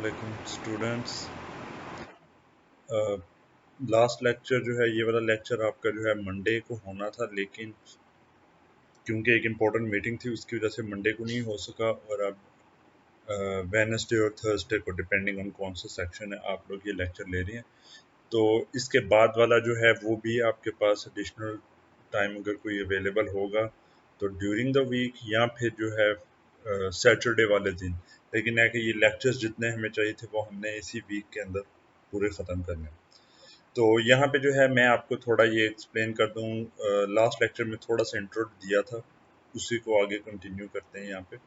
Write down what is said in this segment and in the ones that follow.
वालेकुम students. Last lecture जो है, ये वाला लेक्चर आपका जो है मंडे को होना था, लेकिन क्योंकि एक इम्पोर्टेंट मीटिंग थी उसकी वजह से मंडे को नहीं हो सका। और अब वेडनेसडे और थर्सडे को, डिपेंडिंग ऑन कौन सा सेक्शन है, आप लोग ये लेक्चर ले रहे हैं। तो इसके बाद वाला जो है वो भी आपके पास एडिशनल टाइम अगर कोई अवेलेबल होगा तो ड्यूरिंग द वीक, या फिर जो है सैटरडे वाले दिन। लेकिन है कि ये लेक्चर्स जितने हमें चाहिए थे वो हमने इसी वीक के अंदर पूरे ख़त्म करने हैं। तो यहाँ पे जो है मैं आपको थोड़ा ये एक्सप्लेन कर दूँ। लास्ट लेक्चर में थोड़ा सा इंट्रो दिया था, उसी को आगे कंटिन्यू करते हैं। यहाँ पे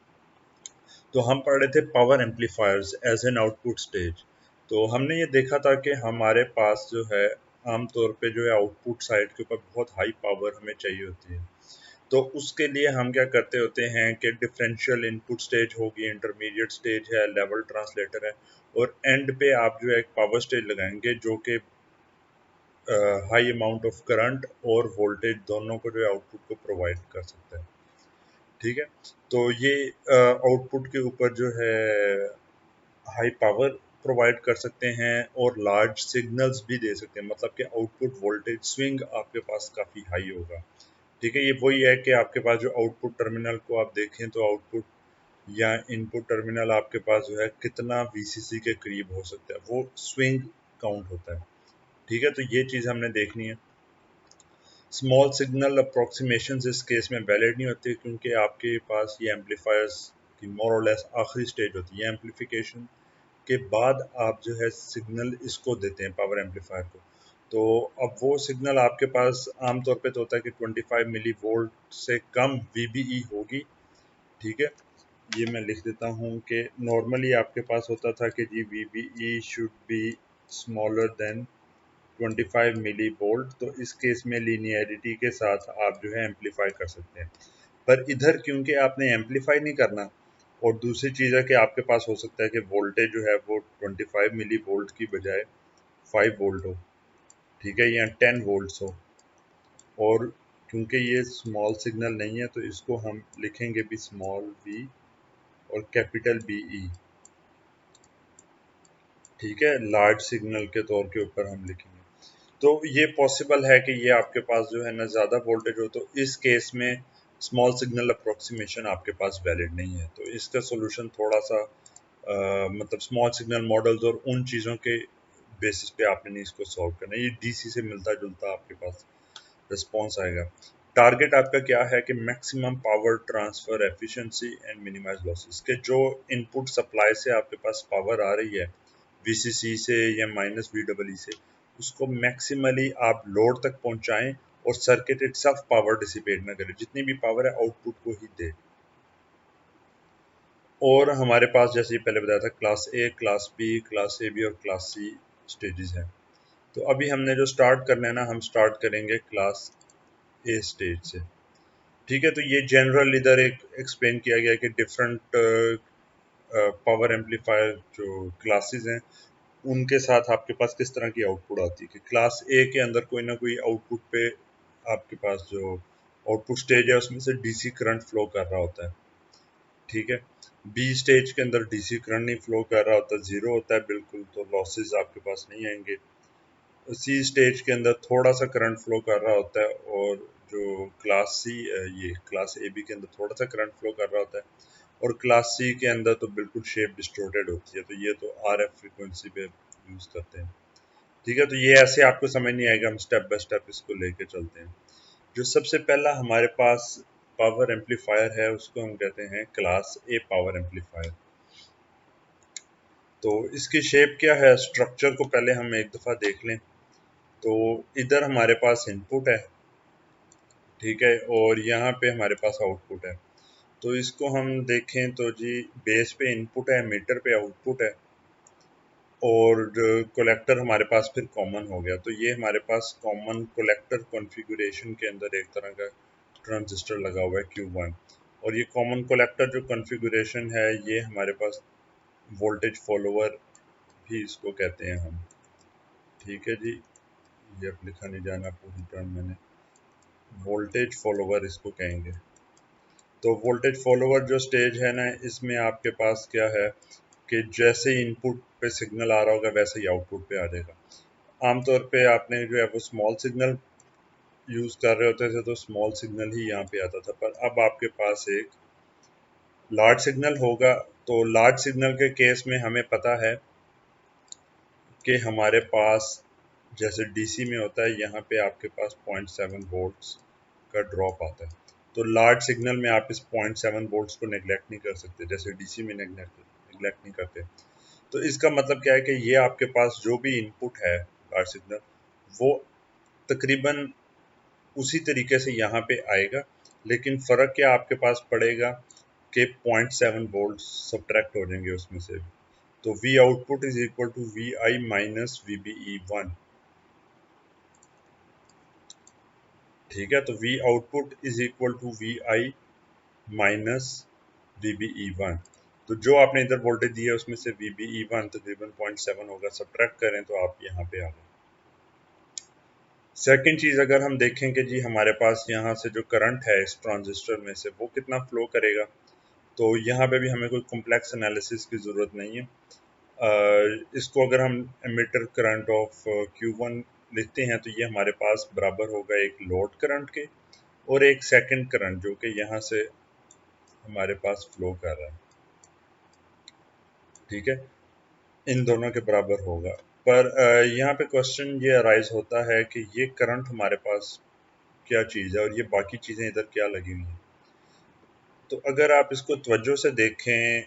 तो हम पढ़ रहे थे power amplifiers as an output stage. तो हमने ये देखा था कि हमारे पास जो है आमतौर पे जो है आउटपुट साइड के ऊपर बहुत हाई पावर हमें चाहिए होती है। तो उसके लिए हम क्या करते होते हैं कि डिफरेंशियल इनपुट स्टेज होगी, इंटरमीडिएट स्टेज है, लेवल ट्रांसलेटर है, और एंड पे आप जो है एक पावर स्टेज लगाएंगे जो कि हाई अमाउंट ऑफ करंट और वोल्टेज दोनों को जो है आउटपुट को प्रोवाइड कर सकता है। ठीक है, तो ये आउटपुट के ऊपर जो है हाई पावर प्रोवाइड कर सकते हैं और लार्ज सिग्नल्स भी दे सकते हैं, मतलब कि आउटपुट वोल्टेज स्विंग आपके पास काफ़ी हाई होगा। ठीक है, ये वही है कि आपके पास जो आउटपुट टर्मिनल को आप देखें तो आउटपुट या इनपुट टर्मिनल आपके पास जो है कितना वीसीसी के करीब हो सकता है, वो स्विंग काउंट होता है। ठीक है, तो ये चीज़ हमने देखनी है। स्मॉल सिग्नल अप्रोक्सीमेशन इस केस में वैलिड नहीं होती, क्योंकि आपके पास ये एम्पलीफायर्स की मोर और लेस आखिरी स्टेज होती है। एम्पलीफिकेशन के बाद आप जो है सिग्नल इसको देते हैं पावर एम्पलीफायर को। तो अब वो सिग्नल आपके पास आमतौर पे तो होता है कि 25 मिली वोल्ट से कम VBE होगी। ठीक है, ये मैं लिख देता हूँ कि नॉर्मली आपके पास होता था कि जी VBE should be smaller than 25 millivolt. तो इस केस में लीनियरिटी के साथ आप जो है एम्पलीफाई कर सकते हैं। पर इधर क्योंकि आपने एम्पलीफाई नहीं करना, और दूसरी चीज़ है कि आपके पास हो सकता है कि वोल्टेज जो है वो 25 मिली वोल्ट की बजाय 5 वोल्ट हो। ठीक है, या 10 वोल्ट्स हो। और क्योंकि ये स्मॉल सिग्नल नहीं है तो इसको हम लिखेंगे भी स्मॉल v और कैपिटल BE। ठीक है, लार्ज सिग्नल के तौर के ऊपर हम लिखेंगे। तो ये पॉसिबल है कि ये आपके पास जो है ना ज़्यादा वोल्टेज हो, तो इस केस में स्मॉल सिग्नल अप्रोक्सीमेशन आपके पास वैलिड नहीं है। तो इसका सोल्यूशन थोड़ा सा मतलब स्मॉल सिग्नल मॉडल्स और उन चीज़ों के बेसिस पे आपने नहीं इसको सॉल्व करना। ये DC से मिलता जुलता आपके पास रिस्पॉन्स आएगा। टारगेट आपका क्या है कि maximum power transfer efficiency and minimise losses, के जो इनपुट सप्लाई से आपके पास पावर आ रही है VCC से या -VEE से, उसको मैक्सिमली आप लोड तक पहुंचाएं और सर्किट इटसेल्फ पावर डिसिपेट ना करे, जितनी भी पावर है आउटपुट को ही दे। और हमारे पास जैसे ही पहले बताया था class A, class B, class AB और क्लास C स्टेजेस हैं। तो अभी हमने जो स्टार्ट करना है ना, हम स्टार्ट करेंगे क्लास A स्टेज से। ठीक है, तो ये जनरल इधर एक एक्सप्लेन किया गया है कि डिफरेंट पावर एम्पलीफायर जो क्लासेस हैं उनके साथ आपके पास किस तरह की आउटपुट आती है। कि क्लास A के अंदर कोई ना कोई आउटपुट पे आपके पास जो आउटपुट स्टेज है उसमें से DC करंट फ्लो कर रहा होता है। ठीक है, B स्टेज के अंदर DC करंट नहीं फ्लो कर रहा होता, जीरो होता है बिल्कुल, तो लॉसेस आपके पास नहीं आएंगे। C स्टेज के अंदर थोड़ा सा करंट फ्लो कर रहा होता है, और जो ये क्लास AB के अंदर थोड़ा सा करंट फ्लो कर रहा होता है, और क्लास C के अंदर तो बिल्कुल शेप डिस्टोर्टेड होती है। तो ये तो RF फ्रिक्वेंसी पे यूज करते हैं। ठीक है, तो ये ऐसे आपको समझ नहीं आएगा, हम स्टेप बाय स्टेप इसको लेके चलते हैं। जो सबसे पहला हमारे पास पावर एम्पलीफायर है उसको हम कहते हैं क्लास A पावर एम्पलीफायर। तो इसकी शेप क्या है, स्ट्रक्चर को पहले हम एक दफ़ा देख लें। तो इधर हमारे पास इनपुट है, ठीक है, और यहाँ पे हमारे पास आउटपुट है। तो इसको हम देखें तो जी बेस पे इनपुट है, मीटर पे आउटपुट है, और कलेक्टर हमारे पास फिर कॉमन हो गया। तो ये हमारे पास कॉमन कलेक्टर कॉन्फ़िगरेशन के अंदर एक तरह का ट्रांजिस्टर लगा हुआ है Q1। और ये कॉमन कलेक्टर जो कॉन्फ़िगरेशन है ये हमारे पास वोल्टेज फॉलोअर भी इसको कहते हैं हम। ठीक है जी, ये अब लिखा नहीं जाना पूरी टर्म, मैंने वोल्टेज फॉलोअर इसको कहेंगे। तो वोल्टेज फॉलोअर जो स्टेज है ना, इसमें आपके पास क्या है, कि जैसे इनपुट पे सिग्नल आ रहा होगा वैसे ही आउटपुट पे आ जाएगा। आमतौर पे आपने जो है वो स्मॉल सिग्नल यूज़ कर रहे होते थे तो स्मॉल सिग्नल ही यहाँ पे आता था, पर अब आपके पास एक लार्ज सिग्नल होगा। तो लार्ज सिग्नल के केस में हमें पता है कि हमारे पास जैसे डीसी में होता है, यहाँ पे आपके पास 0.7 वोल्ट्स का ड्रॉप आता है। तो लार्ज सिग्नल में आप इस 0.7 वोल्ट्स को नेग्लेक्ट नहीं कर सकते, जैसे डीसी में नेग्लेक्ट नहीं करते। तो इसका मतलब क्या है कि ये आपके पास जो भी इनपुट है लार्ज सिग्नल, वो तकरीबन उसी तरीके से यहाँ पे आएगा, लेकिन फ़र्क क्या आपके पास पड़ेगा कि 0.7 वोल्ट सब्ट्रैक्ट हो जाएंगे उसमें से। तो V output is equal to VI minus VBE1। ठीक है, तो V output is equal to VI minus VBE1। तो जो आपने इधर वोल्टेज दिया उसमें से VBE1 तकरीबन 0.7 होगा, सब्ट्रैक्ट करें तो आप यहाँ पे आ गए। सेकेंड चीज़ अगर हम देखें कि जी हमारे पास यहाँ से जो करंट है इस ट्रांजिस्टर में से वो कितना फ्लो करेगा, तो यहाँ पे भी हमें कोई कॉम्प्लेक्स एनालिसिस की ज़रूरत नहीं है। इसको अगर हम एमिटर करंट ऑफ Q1 लिखते हैं तो ये हमारे पास बराबर होगा एक लोड करंट के और एक सेकंड करंट जो कि यहाँ से हमारे पास फ्लो कर रहा है। ठीक है, इन दोनों के बराबर होगा। पर यहाँ पे क्वेश्चन ये अराइज होता है कि ये करंट हमारे पास क्या चीज़ है और ये बाकी चीज़ें इधर क्या लगी हुई हैं। तो अगर आप इसको तवज्जो से देखें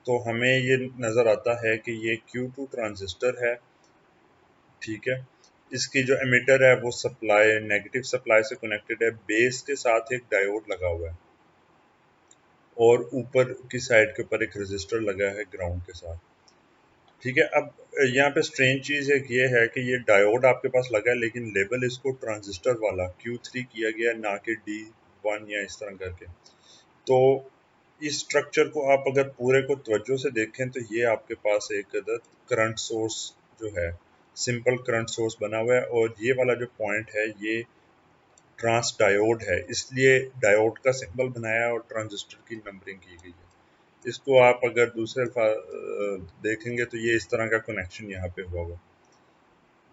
तो हमें ये नज़र आता है कि ये Q2 ट्रांजिस्टर है। ठीक है, इसकी जो एमिटर है वो सप्लाई नेगेटिव सप्लाई से कनेक्टेड है, बेस के साथ एक डायोड लगा हुआ है और ऊपर की साइड के ऊपर एक रेजिस्टर लगा है ग्राउंड के साथ। ठीक है, अब यहाँ पे स्ट्रेंज चीज़ एक ये है कि ये डायोड आपके पास लगा है लेकिन लेबल इसको ट्रांजिस्टर वाला Q3 किया गया, ना कि D1 या इस तरह करके। तो इस स्ट्रक्चर को आप अगर पूरे को तवज्जो से देखें तो ये आपके पास एक करंट सोर्स जो है सिंपल करंट सोर्स बना हुआ है और ये वाला जो पॉइंट है ये ट्रांस डायोड है, इसलिए डायोड का सिंबल बनाया है और ट्रांजिस्टर की नंबरिंग की गई है। इसको आप अगर दूसरे देखेंगे तो ये इस तरह का कनेक्शन यहाँ पे हुआ हुआ।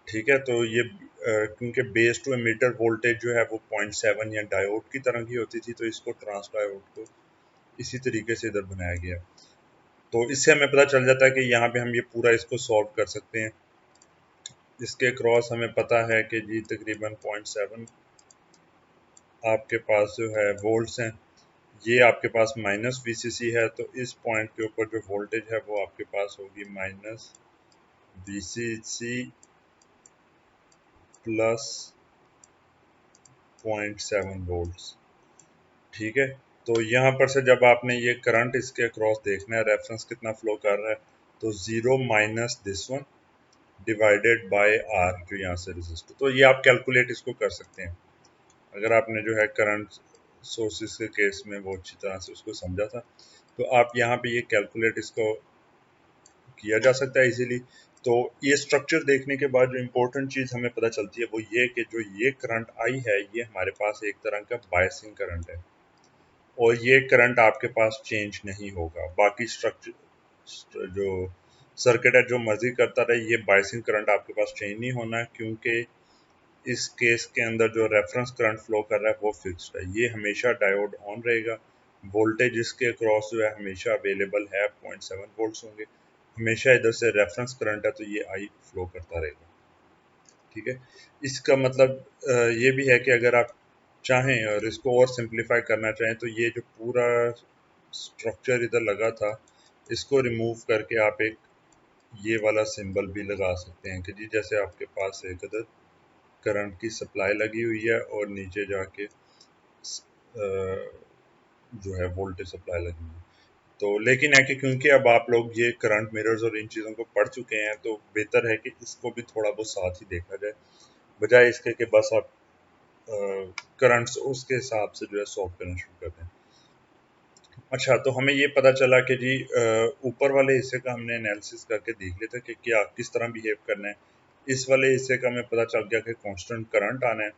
ठीक है, तो ये क्योंकि बेस टू एमीटर वोल्टेज जो है वो 0.7 या डायोड की तरह की होती थी, तो इसको ट्रांस डायोड को इसी तरीके से इधर बनाया गया। तो इससे हमें पता चल जाता है कि यहाँ पे हम ये पूरा इसको सॉल्व कर सकते हैं। इसके क्रॉस हमें पता है कि जी तकरीबन 0.7 आपके पास जो है वोल्ट्स हैं, ये आपके पास माइनस VCC है, तो इस पॉइंट के ऊपर जो वोल्टेज है वो आपके पास होगी माइनस VCC प्लस 0.7 वोल्ट्स। ठीक है, तो यहाँ पर से जब आपने ये करंट इसके अक्रॉस देखना है, रेफरेंस कितना फ्लो कर रहा है, तो 0 minus this one divided by R जो यहाँ से रेजिस्टर। तो ये आप कैलकुलेट इसको कर सकते हैं अगर आपने जो है करंट सोर्सेस के केस में वो अच्छी तरह से उसको समझा था, तो आप यहाँ पे ये कैलकुलेट इसको किया जा सकता है इजीली। तो ये स्ट्रक्चर देखने के बाद जो इम्पोर्टेंट चीज़ हमें पता चलती है वो ये कि जो ये करंट आई है ये हमारे पास एक तरह का बायसिंग करंट है और ये करंट आपके पास चेंज नहीं होगा। बाकी स्ट्रक्चर जो सर्किट है जो मर्जी करता रहे, ये बायसिंग करंट आपके पास चेंज नहीं होना है, क्योंकि इस केस के अंदर जो रेफरेंस करंट फ्लो कर रहा है वो फिक्स्ड है। ये हमेशा डायोड ऑन रहेगा, वोल्टेज इसके अक्रॉस जो है हमेशा अवेलेबल है, 0.7 वोल्ट्स होंगे, हमेशा इधर से रेफरेंस करंट है तो ये आई फ्लो करता रहेगा। ठीक है, इसका मतलब ये भी है कि अगर आप चाहें और इसको और सिंप्लीफाई करना चाहें तो ये जो पूरा स्ट्रक्चर इधर लगा था इसको रिमूव करके आप एक ये वाला सिंबल भी लगा सकते हैं कि जी जैसे आपके पास एक इधर करंट की सप्लाई लगी हुई है और नीचे जाके जो है वोल्टेज सप्लाई लगी हुई है। तो लेकिन है कि क्योंकि अब आप लोग ये करंट मिरर्स और इन चीज़ों को पढ़ चुके हैं तो बेहतर है कि इसको भी थोड़ा बहुत साथ ही देखा जाए, बजाय इसके कि बस आप करंट सोर्स के हिसाब से जो है सॉल्व करना शुरू कर दें। अच्छा, तो हमें ये पता चला कि जी ऊपर वाले हिस्से का हमने एनालिसिस करके देख लिया था कि क्या किस तरह बिहेव करना है। इस वाले हिस्से का हमें पता चल गया कि कांस्टेंट करंट आना है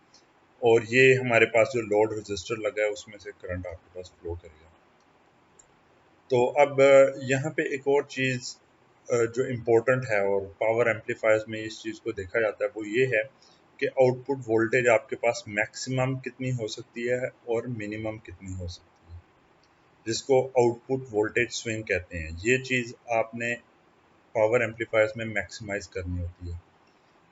और ये हमारे पास जो लोड रेजिस्टर लगा है उसमें से करंट आपके पास फ्लो करेगा। तो अब यहाँ पे एक और चीज़ जो इम्पोर्टेंट है और पावर एम्पलीफायर्स में इस चीज़ को देखा जाता है वो ये है कि आउटपुट वोल्टेज आपके पास मैक्सिमम कितनी हो सकती है और मिनिमम कितनी हो सकती है, जिसको आउटपुट वोल्टेज स्विंग कहते हैं। ये चीज़ आपने पावर एम्पलीफायर्स में मैक्सिमाइज करनी होती है।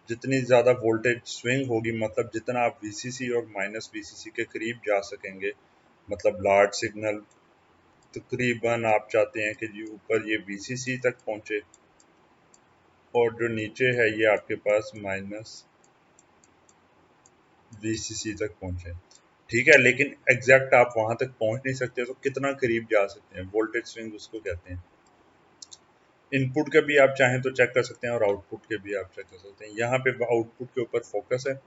जितनी ज़्यादा वोल्टेज स्विंग होगी, मतलब जितना आप वीसीसी और माइनस वीसीसी के करीब जा सकेंगे, मतलब लार्ज सिग्नल तकरीबन आप चाहते हैं कि जी ऊपर ये वीसीसी तक पहुंचे और जो नीचे है ये आपके पास माइनस वीसीसी तक पहुंचे। ठीक है, लेकिन एग्जैक्ट आप वहां तक पहुंच नहीं सकते, तो कितना करीब जा सकते हैं, वोल्टेज स्विंग उसको कहते हैं। इनपुट के भी आप चाहें तो चेक कर सकते हैं और आउटपुट के भी आप चेक कर सकते हैं। यहाँ पे आउटपुट के ऊपर फोकस है।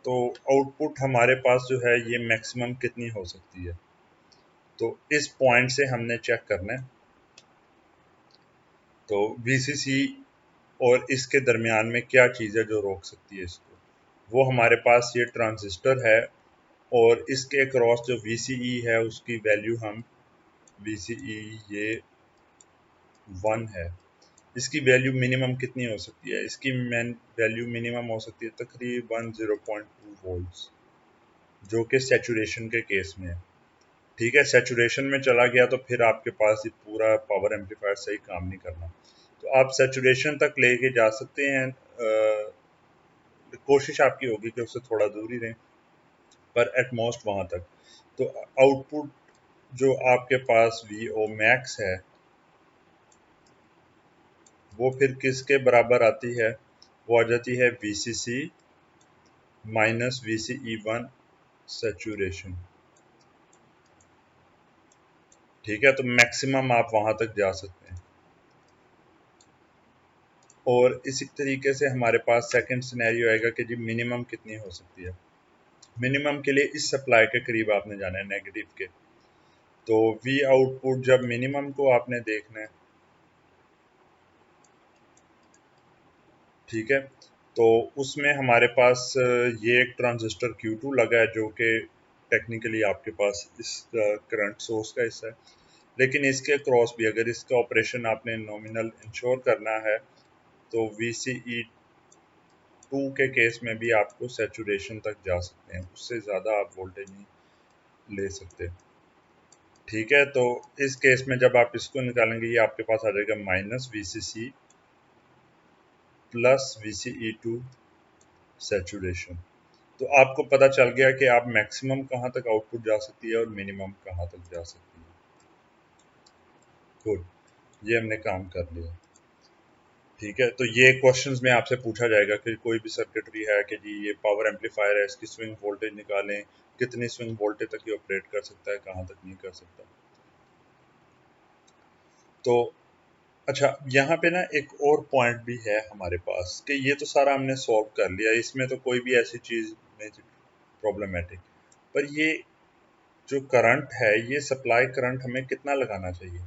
तो आउटपुट हमारे पास जो है ये मैक्सिमम कितनी हो सकती है, तो इस पॉइंट से हमने चेक करना है। तो वीसीसी और इसके दरमियान में क्या चीज़ है जो रोक सकती है इसको, वो हमारे पास ये ट्रांजिस्टर है और इसके अक्रॉस जो VCE है उसकी वैल्यू हम VCE ये 1 है। इसकी वैल्यू मिनिमम कितनी हो सकती है, इसकी वैल्यू मिनिमम हो सकती है तकरीबन 0.2 वोल्ट्स, जो कि सैचुरेशन के केस में है। ठीक है, सैचुरेशन में चला गया तो फिर आपके पास ये पूरा पावर एम्पलीफायर सही काम नहीं करना। तो आप सैचुरेशन तक लेके जा सकते हैं, कोशिश आपकी होगी कि उससे थोड़ा दूर ही रहें, पर एटमोस्ट वहां तक। तो आउटपुट जो आपके पास VO मैक्स है वो फिर किसके बराबर आती है, वो आ जाती है VCC माइनस VCE1 सैचुरेशन। ठीक है, तो मैक्सिमम आप वहां तक जा सकते हैं। और इसी तरीके से हमारे पास सेकंड सिनेरियो आएगा कि जी मिनिमम कितनी हो सकती है। मिनिमम के लिए इस सप्लाई के करीब आपने जाना है, नेगेटिव के। तो V आउटपुट जब मिनिमम को आपने देखना है, ठीक है, तो उसमें हमारे पास ये एक ट्रांजिस्टर Q2 लगा है जो कि टेक्निकली आपके पास इस करंट सोर्स का हिस्सा है। लेकिन इसके क्रॉस भी अगर इसका ऑपरेशन आपने नॉमिनल इंश्योर करना है तो VCE2 के केस में भी आपको सैचुरेशन तक जा सकते हैं, उससे ज़्यादा आप वोल्टेज नहीं ले सकते। ठीक है, तो इस केस में जब आप इसको निकालेंगे ये आपके पास आ जाएगा minus VCC plus VCE2 saturation. तो आपको पता चल गया कि आप मैक्सिमम कहाँ तक आउटपुट जा सकती है और मिनिमम कहाँ तक जा सकती है। गुड, ये हमने काम कर लिया। ठीक है, तो ये क्वेश्चंस में आपसे पूछा जाएगा कि कोई भी सर्किटरी है कि जी ये पावर एम्पलीफायर है, इसकी स्विंग वोल्टेज निकालें, कितनी स्विंग वोल्टेज तक ये ऑपरेट कर सकता है, कहाँ तक नहीं कर सकता। तो अच्छा, यहाँ पे ना एक और पॉइंट भी है हमारे पास कि ये तो सारा हमने सॉल्व कर लिया, इसमें तो कोई भी ऐसी चीज़ नहीं थी प्रॉब्लमेटिक, पर ये जो करंट है ये सप्लाई करंट हमें कितना लगाना चाहिए।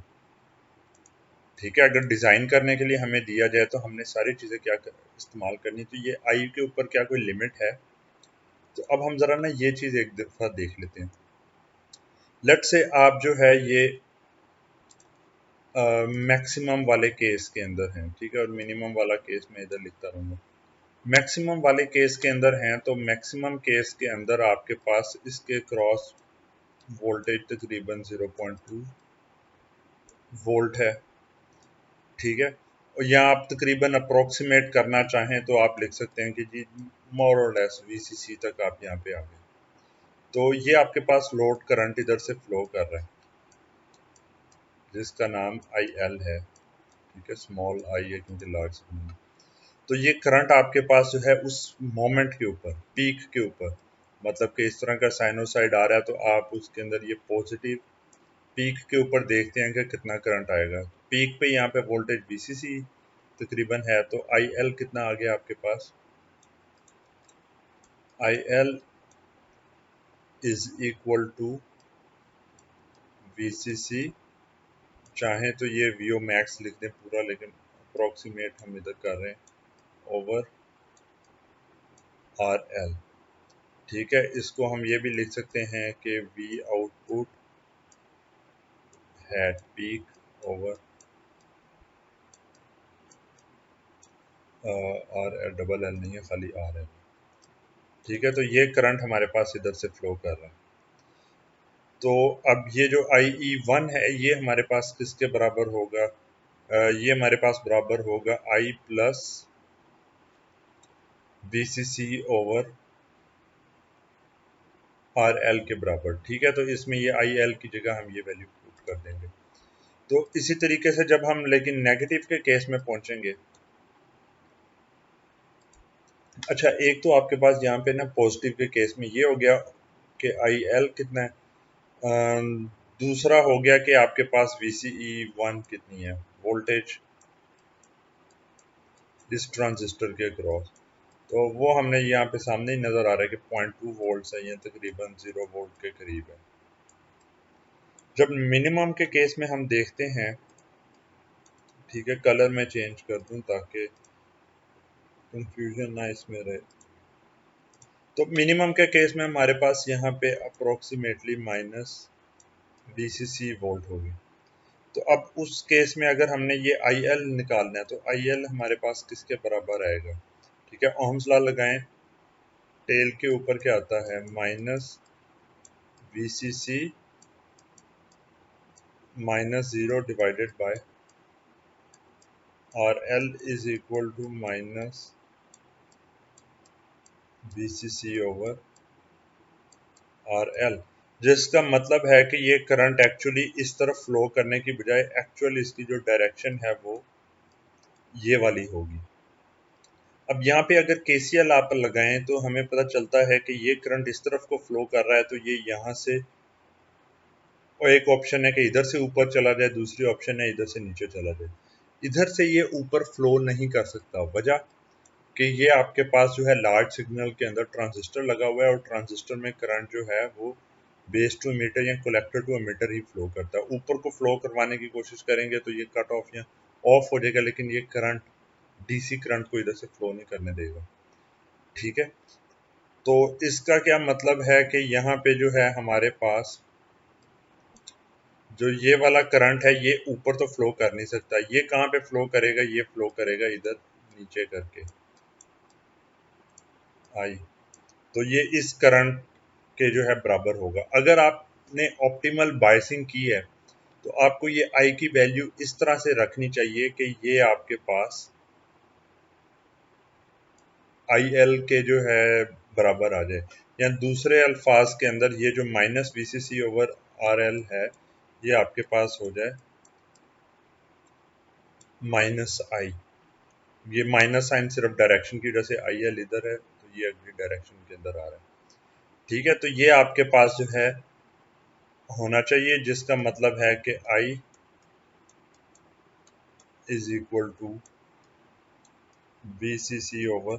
ठीक है, अगर डिज़ाइन करने के लिए हमें दिया जाए तो हमने सारी चीज़ें इस्तेमाल करनी, तो ये आई के ऊपर क्या कोई लिमिट है। तो अब हम ज़रा ना ये चीज़ एक दफ़ा देख लेते हैं। लेट से आप जो है ये मैक्सिमम वाले केस के अंदर हैं, ठीक है, और मिनिमम वाला केस मैं इधर लिखता रहूँगा। मैक्सिमम वाले केस के अंदर हैं, तो मैक्सिमम केस के अंदर आपके पास इसके क्रॉस वोल्टेज तकरीबन 0.2 वोल्ट है। ठीक है, और यहाँ आप तकरीबन अप्रोक्सीमेट करना चाहें तो आप लिख सकते हैं कि जी मोर और लेस VCC तक आप यहाँ पे आ गए। तो ये आपके पास लोड करंट इधर से फ्लो कर रहा है जिसका नाम IL है। ठीक है, स्मॉल आई है क्योंकि लार्ज नहीं। तो ये करंट आपके पास जो है उस मोमेंट के ऊपर, पीक के ऊपर, मतलब कि इस तरह का साइनोसाइड आ रहा है तो आप उसके अंदर ये पॉजिटिव पीक के ऊपर देखते हैं कि कितना करंट आएगा। पीक पे यहाँ पे वोल्टेज VCC तकरीबन है, तो IL कितना आ गया आपके पास, IL is equal to VCC, चाहें तो ये VO मैक्स लिख दें पूरा, लेकिन अप्रोक्सीमेट हम इधर कर रहे हैं, ओवर RL। ठीक है, इसको हम ये भी लिख सकते हैं कि V output hat peak over R L double L नहीं है, खाली आर एल। ठीक है, तो ये करंट हमारे पास इधर से फ्लो कर रहा है। तो अब ये जो IE1 है ये हमारे पास किसके बराबर होगा? ये हमारे पास बराबर होगा I plus BCC over RL के बराबर। ठीक है, तो इसमें ये IL की जगह हम ये वैल्यू पुट कर देंगे। तो इसी तरीके से जब हम लेकिन नेगेटिव के केस में पहुंचेंगे, अच्छा एक तो आपके पास यहाँ पे ना पॉजिटिव के केस में ये हो गया कि IL कितना है, दूसरा हो गया कि आपके पास VCE1 कितनी है, वोल्टेज इस ट्रांजिस्टर के अक्रॉस। तो वो हमने यहाँ पे सामने ही नज़र आ रहा है कि 0.2 वोल्ट है, ये तकरीबन 0 वोल्ट के करीब है। जब मिनिमम के केस में हम देखते हैं, ठीक है, कलर में चेंज कर दूं ताकि कंफ्यूजन ना इसमें रहे। तो मिनिमम के केस में हमारे पास यहाँ पे अप्रोक्सीमेटली माइनस BCC वोल्ट होगी। तो अब उस केस में अगर हमने ये IL निकालना है तो IL हमारे पास किसके बराबर आएगा? ठीक है, ओहम्स लॉ लगाएं, टेल के ऊपर क्या आता है, minus VCC minus 0 divided by RL is equal to minus BCC over RL, जिसका मतलब है कि ये करंट एक्चुअली इस तरफ फ्लो करने की बजाय एक्चुअल इसकी जो डायरेक्शन है वो ये वाली होगी। अब यहाँ पे अगर KCL आप लगाएं तो हमें पता चलता है कि ये करंट इस तरफ को फ्लो कर रहा है, तो ये यहाँ से, और एक ऑप्शन है कि इधर से ऊपर चला जाए, दूसरी ऑप्शन है इधर से नीचे चला जाए। इधर से ये ऊपर फ्लो नहीं कर सकता, वजह कि ये आपके पास जो है लार्ज सिग्नल के अंदर ट्रांजिस्टर लगा हुआ है और ट्रांजिस्टर में करंट जो है वो बेस टू मीटर या कलेक्टर टू मीटर ही फ्लो करता है। ऊपर को फ्लो करवाने की कोशिश करेंगे तो ये कट ऑफ या ऑफ हो जाएगा, लेकिन ये करंट DC करंट को इधर से फ्लो नहीं करने देगा। ठीक है, तो इसका क्या मतलब है कि यहाँ पे जो है हमारे पास जो ये वाला करंट है ये ऊपर तो फ्लो कर नहीं सकता, ये कहाँ पे फ्लो करेगा, ये फ्लो करेगा इधर नीचे करके आई। तो ये इस करंट के जो है बराबर होगा। अगर आपने ऑप्टिमल बायसिंग की है तो आपको ये आई की वैल्यू इस तरह से रखनी चाहिए कि ये आपके पास IL के जो है बराबर आ जाए, या दूसरे अल्फाज के अंदर ये जो माइनस VCC ओवर RL है ये आपके पास हो जाए माइनस आई। ये माइनस साइन सिर्फ डायरेक्शन की वजह से IL इधर है तो ये अगली डायरेक्शन के अंदर आ रहा है। ठीक है, तो ये आपके पास जो है होना चाहिए, जिसका मतलब है कि I is equal to BCC over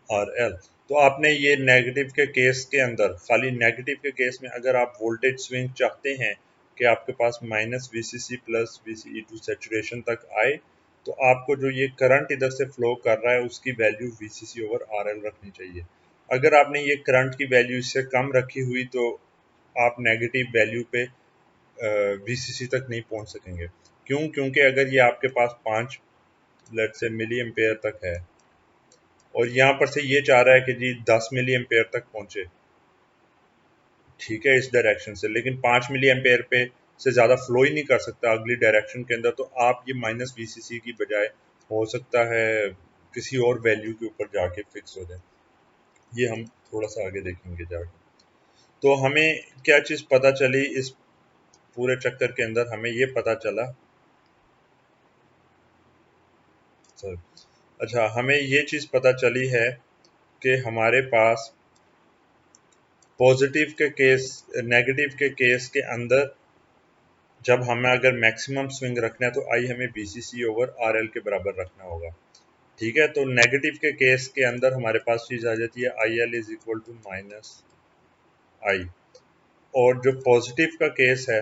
RL। तो आपने ये नेगेटिव के केस के अंदर, खाली नेगेटिव के केस में अगर आप वोल्टेज स्विंग चाहते हैं कि आपके पास minus VCC plus VCE2 saturation तक आए, तो आपको जो ये करंट इधर से फ्लो कर रहा है उसकी वैल्यू VCC ओवर RL रखनी चाहिए। अगर आपने ये करंट की वैल्यू इससे कम रखी हुई तो आप नेगेटिव वैल्यू पे VCC तक नहीं पहुंच सकेंगे। क्यों? क्योंकि अगर ये आपके पास 5 लेट से मिली एम्पेयर तक है और यहाँ पर से ये चाह रहा है कि जी 10 मिली एम्पेयर तक पहुंचे, ठीक है, इस डायरेक्शन से, लेकिन 5 मिली एम्पेयर पे से ज़्यादा फ्लो ही नहीं कर सकता अगली डायरेक्शन के अंदर, तो आप ये माइनस VCC की बजाय हो सकता है किसी और वैल्यू के ऊपर जाके फिक्स हो जाए। ये हम थोड़ा सा आगे देखेंगे जाके। तो हमें क्या चीज़ पता चली इस पूरे चक्कर के अंदर, हमें ये पता चला, सर, अच्छा हमें ये चीज़ पता चली है कि हमारे पास पॉजिटिव के केस, नेगेटिव के केस के अंदर जब हमें अगर मैक्सिमम स्विंग रखना है तो आई हमें BCC ओवर RL के बराबर रखना होगा। ठीक है, तो नेगेटिव के केस के अंदर हमारे पास चीज़ आ जाती है IL is equal to minus I. और जो पॉजिटिव का केस है,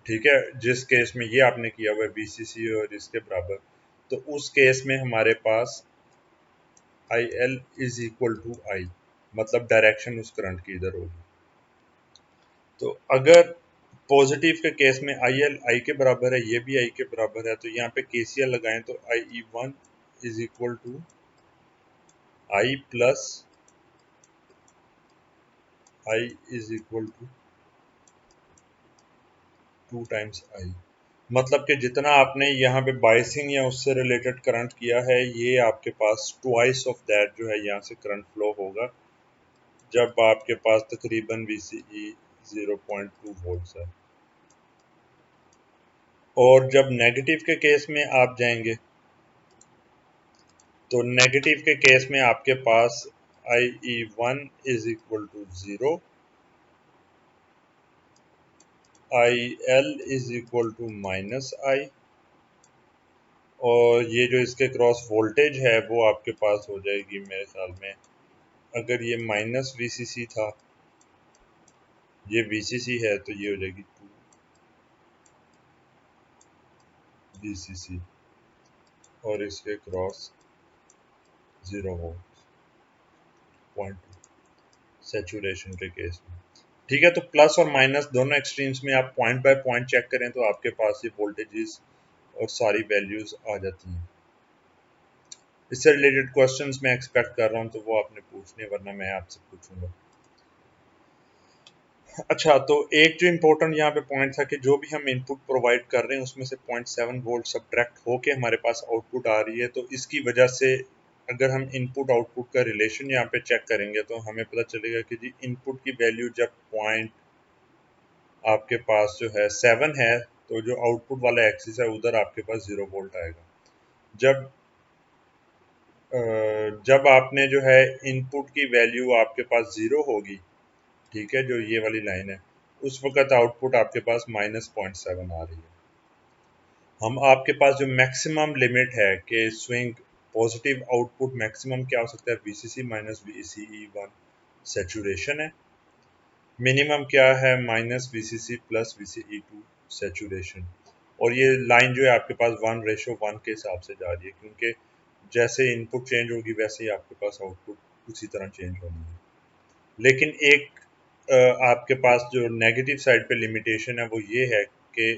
ठीक है, जिस केस में ये आपने किया हुआ है BCC और इसके बराबर, तो उस केस में हमारे पास IL इज इक्वल टू आई, मतलब डायरेक्शन उस करंट की इधर होगी। तो अगर पॉजिटिव के केस में आई एल आई के बराबर है, ये भी आई के बराबर है, तो यहाँ पे केसीएल लगाएं तो IE1 is equal to I plus I is equal to 2 times I. मतलब कि जितना आपने यहाँ पे बाइसिंग या उससे रिलेटेड करंट किया है, ये आपके पास ट्वाइस ऑफ दैट जो है यहाँ से करंट फ्लो होगा, जब आपके पास तकरीबन VCE 0.2 वोल्ट्स है। और जब नेगेटिव के केस में आप जाएंगे तो नेगेटिव के केस में आपके पास IE1 is equal to 0, IL is equal to minus I, और ये जो इसके क्रॉस वोल्टेज है वो आपके पास हो जाएगी मेरे ख्याल में, अगर ये माइनस VCC था, ये VCC है, तो ये हो जाएगी 2 VCC और इसके क्रॉस 0 वोल्ट 0.2 सेचुरेशन के केस में। ठीक है, तो प्लस और माइनस दोनों एक्सट्रीम्स में आप पॉइंट बाय पॉइंट चेक करें तो आपके पास ये वोल्टेजेस और सारी वैल्यूज आ जाती हैं। इससे रिलेटेड क्वेश्चंस मैं एक्सपेक्ट कर रहा हूँ, तो वो आपने पूछने, वरना मैं आपसे पूछूंगा। अच्छा, तो एक जो इम्पोर्टेंट यहाँ पे पॉइंट था कि जो भी हम इनपुट प्रोवाइड कर रहे हैं उसमें से 0.7 वोल्ट सब्ट्रैक्ट होके हमारे पास आउटपुट आ रही है, तो इसकी वजह से अगर हम इनपुट आउटपुट का रिलेशन यहाँ पे चेक करेंगे तो हमें पता चलेगा कि जी इनपुट की वैल्यू जब पॉइंट आपके पास जो है 7 है, तो जो आउटपुट वाला एक्सिस है उधर आपके पास 0 वोल्ट आएगा। जब जब आपने जो है इनपुट की वैल्यू आपके पास 0 होगी, ठीक है, जो ये वाली लाइन है, उस वक्त आउटपुट आपके पास -0.7 आ रही है। हम आपके पास जो मैक्सिमम लिमिट है कि स्विंग पॉजिटिव आउटपुट मैक्सिमम क्या हो सकता है, VCC माइनस VCE1 सेचुरेशन है, मिनिमम क्या है -VCC प्लस VCE2 सेचुरेशन। और ये लाइन जो है आपके पास 1:1 के हिसाब से जा रही है, क्योंकि जैसे इनपुट चेंज होगी वैसे ही आपके पास आउटपुट उसी तरह चेंज होनी है। लेकिन एक आपके पास जो नेगेटिव साइड पे लिमिटेशन है वो ये है कि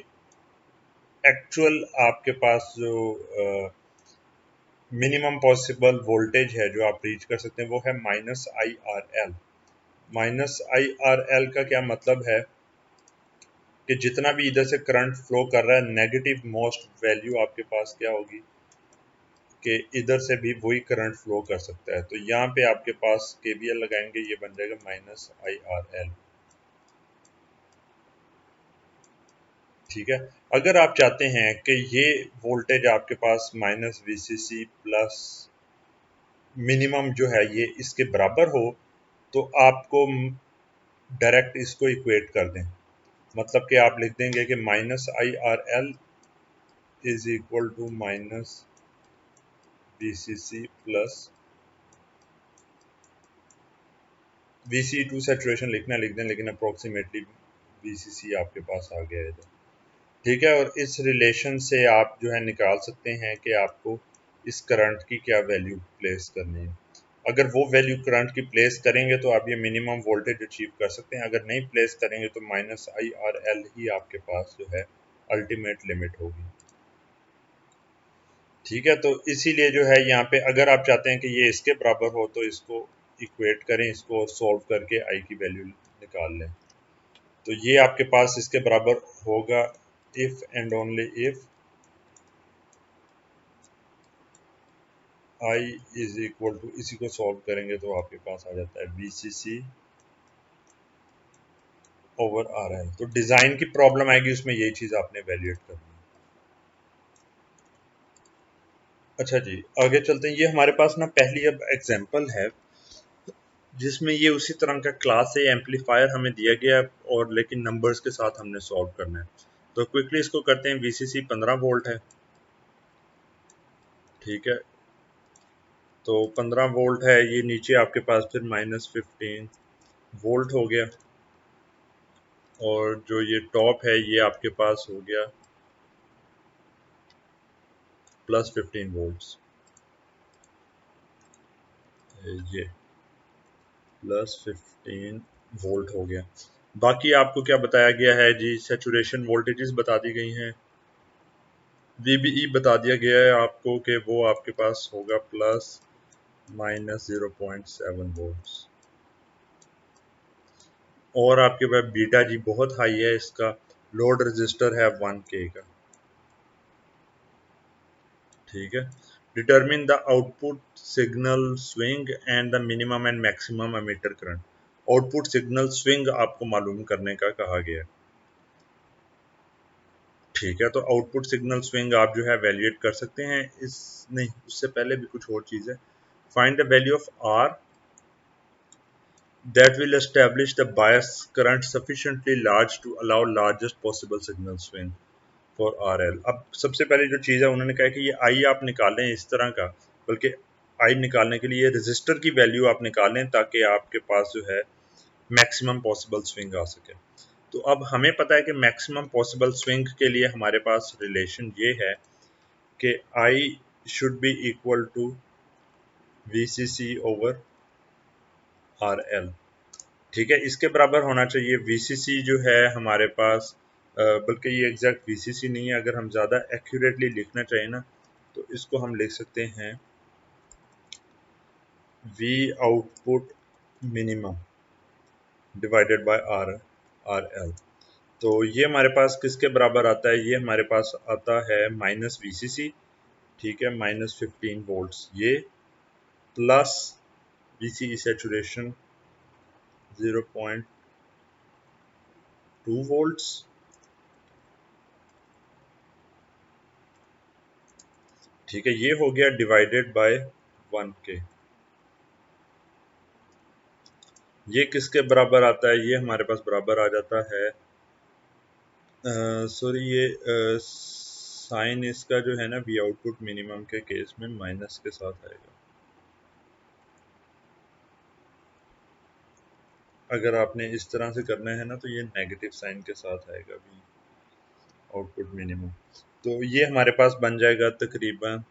एक्चुअल आपके पास जो मिनिमम पॉसिबल वोल्टेज है जो आप रीच कर सकते हैं वो है -IRL। -IRL का क्या मतलब है कि जितना भी इधर से करंट फ्लो कर रहा है, नेगेटिव मोस्ट वैल्यू आपके पास क्या होगी कि इधर से भी वही करंट फ्लो कर सकता है। तो यहाँ पे आपके पास KVL लगाएंगे, ये बन जाएगा -IRL। ठीक है, अगर आप चाहते हैं कि ये वोल्टेज आपके पास -VCC प्लस मिनिमम जो है ये इसके बराबर हो, तो आपको डायरेक्ट इसको इक्वेट कर दें। मतलब कि आप लिख देंगे कि -IRL is equal to -VCC plus VCE2 saturation लिखना लिख दें, लेकिन अप्रोक्सीमेटली VCC आपके पास आ गया है इधर। ठीक है, और इस रिलेशन से आप जो है निकाल सकते हैं कि आपको इस करंट की क्या वैल्यू प्लेस करनी है। अगर वो वैल्यू करंट की प्लेस करेंगे तो आप ये मिनिमम वोल्टेज अचीव कर सकते हैं, अगर नहीं प्लेस करेंगे तो -IRL ही आपके पास जो है अल्टीमेट लिमिट होगी। ठीक है, तो इसीलिए जो है यहाँ पे अगर आप चाहते हैं कि ये इसके बराबर हो तो इसको इक्वेट करें, इसको सॉल्व करके आई की वैल्यू निकाल लें, तो ये आपके पास इसके बराबर होगा if and only if I is equal to, इसी को सॉल्व करेंगे तो आपके पास आ जाता है VCC ओवर RL। तो डिजाइन की प्रॉब्लम आएगी उसमें यही चीज आपने वैल्यूएट करनी है। अच्छा जी, आगे चलते हैं। ये हमारे पास ना पहली अब एग्जांपल है जिसमें ये उसी तरह का क्लास ए एम्पलीफायर हमें दिया गया और लेकिन नंबर्स के साथ हमने सॉल्व करना है। तो क्विकली इसको करते हैं। VCC 15 वोल्ट है, ठीक है, तो 15 वोल्ट है, ये नीचे आपके पास फिर -15 वोल्ट हो गया, और जो ये टॉप है ये आपके पास हो गया +15 वोल्ट्स, ये +15 वोल्ट हो गया। बाकी आपको क्या बताया गया है जी, सैचुरेशन वोल्टेजेस बता दी गई हैं, VBE बता दिया गया है आपको कि वो आपके पास होगा प्लस माइनस 0.7 वोल्ट्स, और आपके पास बीटा जी बहुत हाई है, इसका लोड रजिस्टर है 1K का। ठीक है, determine the output signal swing and the minimum and maximum emitter current. Output signal swing आपको मालूम करने का कहा गया है। ठीक है, तो आउटपुट सिग्नल स्विंग आप जो है वैल्यूएट कर सकते हैं। इस नहीं, उससे पहले भी कुछ और चीज़ है। Find the value of R that will establish the bias current sufficiently large to allow largest possible signal swing for RL। अब सबसे पहले जो चीज़ है, उन्होंने कहा कि ये आई आप निकालें इस तरह का, बल्कि आई निकालने के लिए रजिस्टर की वैल्यू आप निकालें ताकि आपके पास जो है मैक्सिमम पॉसिबल स्विंग आ सके। तो अब हमें पता है कि मैक्सिमम पॉसिबल स्विंग के लिए हमारे पास रिलेशन ये है कि I should be equal to VCC over RL। ठीक है, इसके बराबर होना चाहिए। VCC जो है हमारे पास, बल्कि ये एग्जैक्ट VCC नहीं है, अगर हम ज़्यादा एक्यूरेटली लिखना चाहिए ना तो इसको हम लिख सकते हैं V output minimum divided by RL। तो ये हमारे पास किसके बराबर आता है, ये हमारे पास आता है माइनस VCC। ठीक है, माइनस 15 वोल्ट्स ये, प्लस VCE सैचुरेशन 0.2 वोल्ट्स। ठीक है, ये हो गया डिवाइडेड बाय 1K। ये किसके बराबर आता है, ये हमारे पास बराबर आ जाता है, सॉरी ये साइन इसका जो है ना वी आउटपुट मिनिमम के केस में माइनस के साथ आएगा। अगर आपने इस तरह से करना है ना तो ये नेगेटिव साइन के साथ आएगा वी आउटपुट मिनिमम। तो ये हमारे पास बन जाएगा तकरीबन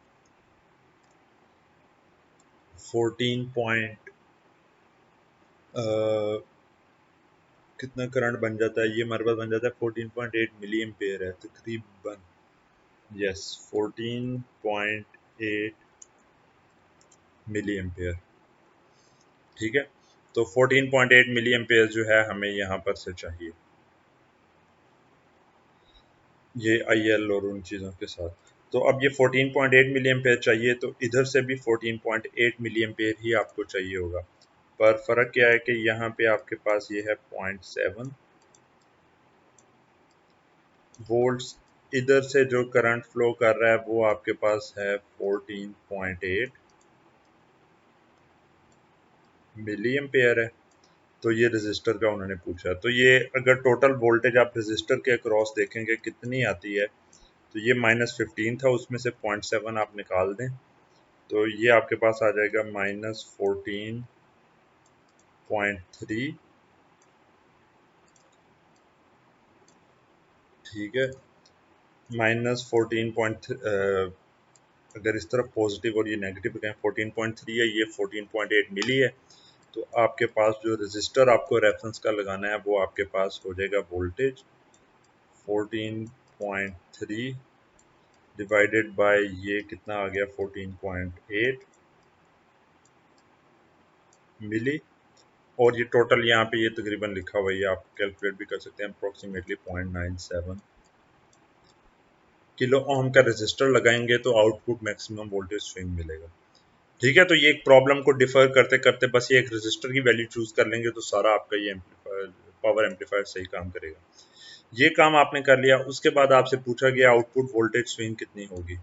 14 पॉइंट कितना करंट बन जाता है, ये हमारे पास बन जाता है 14.8 मिली एम्पेयर है तकरीबन। Yes, 14.8 milliampere. ठीक है, तो 14.8 मिली एम्पेयर जो है हमें यहाँ पर से चाहिए, ये IL और उन चीज़ों के साथ। तो अब ये 14.8 मिली एम्पेयर चाहिए, तो इधर से भी 14.8 मिली एम्पेयर ही आपको चाहिए होगा। पर फ़र्क क्या है कि यहाँ पे आपके पास ये है 0.7 वोल्ट्स, इधर से जो करंट फ्लो कर रहा है वो आपके पास है 14.8 मिली एम्पेयर है। तो ये रजिस्टर का उन्होंने पूछा, तो ये अगर टोटल वोल्टेज आप रजिस्टर के अक्रॉस देखेंगे कितनी आती है, तो ये -15 था, उसमें से 0.7 आप निकाल दें तो ये आपके पास आ जाएगा -14.3। ठीक है, -14. अगर इस तरफ पॉजिटिव और ये नेगेटिव लगाएं, 14.3 है, ये 14.8 मिली है। तो आपके पास जो रजिस्टर आपको रेफरेंस का लगाना है वो आपके पास हो जाएगा वोल्टेज 14.3 डिवाइडेड बाय ये कितना आ गया 14.8 मिली, और ये टोटल यहाँ पे ये तकरीबन लिखा हुआ है, ये आप कैलकुलेट भी कर सकते हैं, अप्रोक्सीमेटली 0.97 किलो ओम का रेजिस्टर लगाएंगे तो आउटपुट मैक्सिमम वोल्टेज स्विंग मिलेगा। ठीक है, तो ये एक प्रॉब्लम को डिफर करते करते बस ये एक रेजिस्टर की वैल्यू चूज कर लेंगे तो सारा आपका ये एम्पलीफायर, पावर एम्पलीफायर सही काम करेगा। ये काम आपने कर लिया, उसके बाद आपसे पूछा गया आउटपुट वोल्टेज स्विंग कितनी होगी।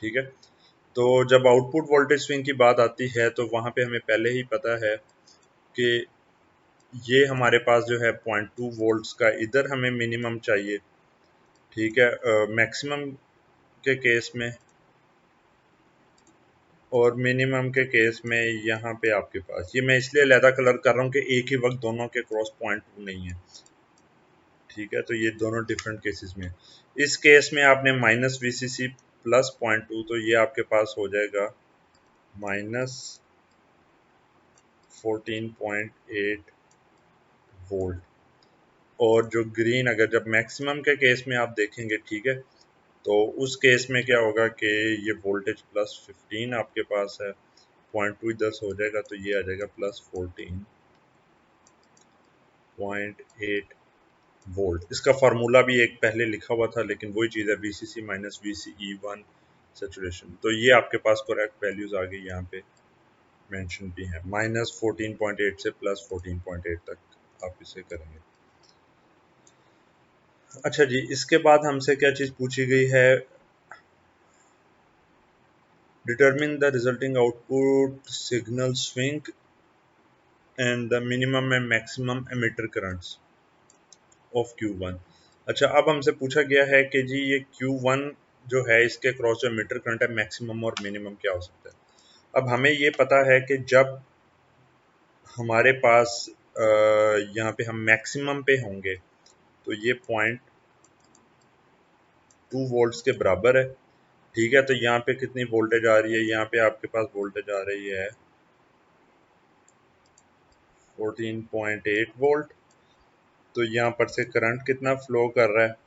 ठीक है, तो जब आउटपुट वोल्टेज स्विंग की बात आती है तो वहाँ पे हमें पहले ही पता है कि ये हमारे पास जो है 0.2 वोल्ट्स का इधर हमें मिनिमम चाहिए। ठीक है, मैक्सिमम के केस में और मिनिमम के केस में यहाँ पे आपके पास, ये मैं इसलिए अलहदा कलर कर रहा हूँ कि एक ही वक्त दोनों के क्रॉस 0.2 नहीं है। ठीक है, तो ये दोनों डिफरेंट केसेस में, इस केस में आपने -VCC प्लस 0.2, तो ये आपके पास हो जाएगा -14.8 वोल्ट। और जो ग्रीन अगर जब मैक्सिमम के केस में आप देखेंगे, ठीक है, तो उस केस में क्या होगा कि ये वोल्टेज +15 आपके पास है, 0.2 इधर से हो जाएगा तो ये आ जाएगा +14.8 वोल्ट। इसका फार्मूला भी एक पहले लिखा हुआ था, लेकिन वही चीज़ है, VCC माइनस VCE1 सेचुरेशन। तो ये आपके पास करेक्ट वैल्यूज आ गई, यहाँ पे मेंशन भी है, -14.8 से +14.8 तक आप इसे करेंगे। अच्छा जी, इसके बाद हमसे क्या चीज़ पूछी गई है, determine the resulting output signal swing and the minimum and maximum emitter currents of Q1। अच्छा, अब हमसे पूछा गया है कि जी ये Q1 जो है, इसके क्रॉस जो एमिटर करंट है, मैक्सिमम और मिनिमम क्या हो सकता है। अब हमें ये पता है कि जब हमारे पास यहाँ पे हम मैक्सिमम पे होंगे तो ये 0.2 वोल्ट्स के बराबर है, ठीक है। तो यहाँ पे कितनी वोल्टेज आ रही है, यहाँ पे आपके पास वोल्टेज आ रही है 14.8 वोल्ट। तो यहाँ पर से करंट कितना फ्लो कर रहा है,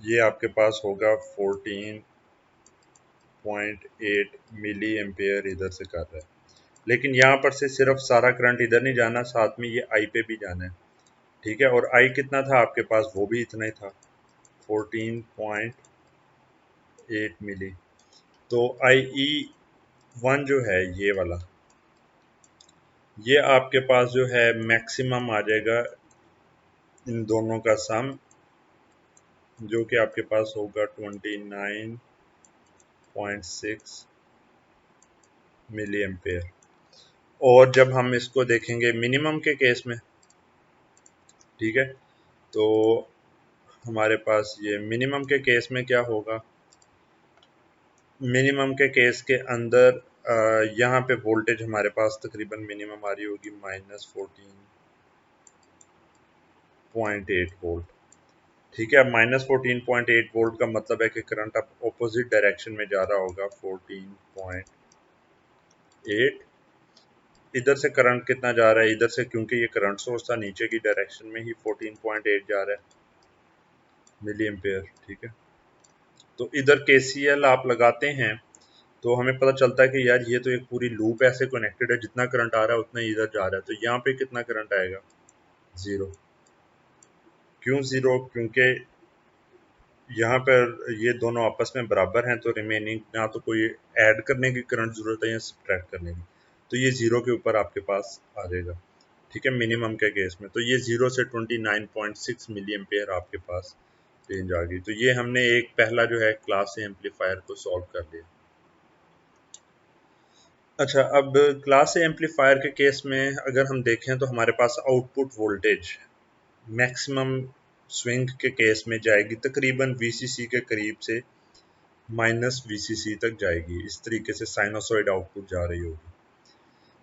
ये आपके पास होगा 14.8 मिली एम्पेयर इधर से कर रहा है। लेकिन यहाँ पर से सिर्फ सारा करंट इधर नहीं जाना, साथ में ये आई पे भी जाना है, ठीक है। और आई कितना था आपके पास, वो भी इतना ही था, 14.8 मिली। तो IE1 जो है ये वाला, ये आपके पास जो है मैक्सिमम आ जाएगा इन दोनों का सम, जो कि आपके पास होगा 29.6 मिली एम्पेयर। और जब हम इसको देखेंगे मिनिमम के केस में, ठीक है, तो हमारे पास ये मिनिमम के केस में क्या होगा, मिनिमम के केस के अंदर यहाँ पे वोल्टेज हमारे पास तकरीबन मिनिमम आ रही होगी -14.8 वोल्ट, ठीक है। -14.8 वोल्ट का मतलब है कि करंट अब ऑपोजिट डायरेक्शन में जा रहा होगा 14.8। इधर से करंट कितना जा रहा है, इधर से, क्योंकि ये करंट सोर्स था, नीचे की डायरेक्शन में ही 14.8 जा रहा है मिली एम्पेयर, ठीक है। तो इधर KCL आप लगाते हैं तो हमें पता चलता है कि यार ये तो एक पूरी लूप ऐसे कनेक्टेड है, जितना करंट आ रहा है उतना ही इधर जा रहा है। तो यहाँ पे कितना करंट आएगा, 0। क्यों 0, क्योंकि यहाँ पर ये दोनों आपस में बराबर हैं, तो रिमेनिंग ना तो कोई ऐड करने की करंट जरूरत है या सब्ट्रैक्ट करने की, तो ये 0 के ऊपर आपके पास आ जाएगा, ठीक है, मिनिमम के केस में। तो ये 0 से 29.6 मिली एम्पेयर आपके पास रेंज आ गई। तो ये हमने एक पहला जो है क्लास ए एम्पलीफायर को सॉल्व कर लिया। अच्छा, अब क्लास ए एम्पलीफायर के केस में अगर हम देखें तो हमारे पास आउटपुट वोल्टेज मैक्सिमम स्विंग के केस में जाएगी तकरीबन VCC के करीब से -VCC तक जाएगी, इस तरीके से साइनोसॉइड आउटपुट जा रही होगी,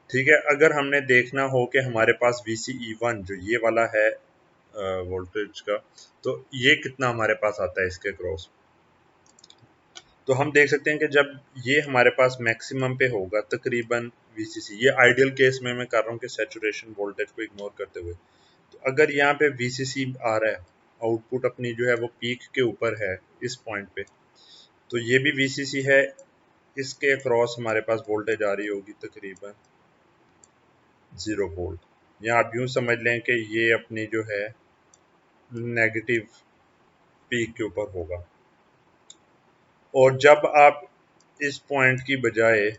ठीक है। अगर हमने देखना हो कि हमारे पास VCE1 जो ये वाला है वोल्टेज का, तो ये कितना हमारे पास आता है इसके क्रॉस, तो हम देख सकते हैं कि जब ये हमारे पास मैक्सिमम पे होगा तकरीबन VCC, ये आइडियल केस में मैं कर रहा हूँ कि सैचुरेशन वोल्टेज को इग्नोर करते हुए, तो अगर यहाँ पे VCC आ रहा है, आउटपुट अपनी जो है वो पीक के ऊपर है इस पॉइंट पे, तो ये भी VCC है, इसके अक्रॉस हमारे पास वोल्टेज आ रही होगी तकरीबन 0 वोल्ट, या आप यूँ समझ लें कि ये अपनी जो है नेगेटिव पीक के ऊपर होगा। और जब आप इस पॉइंट की बजाय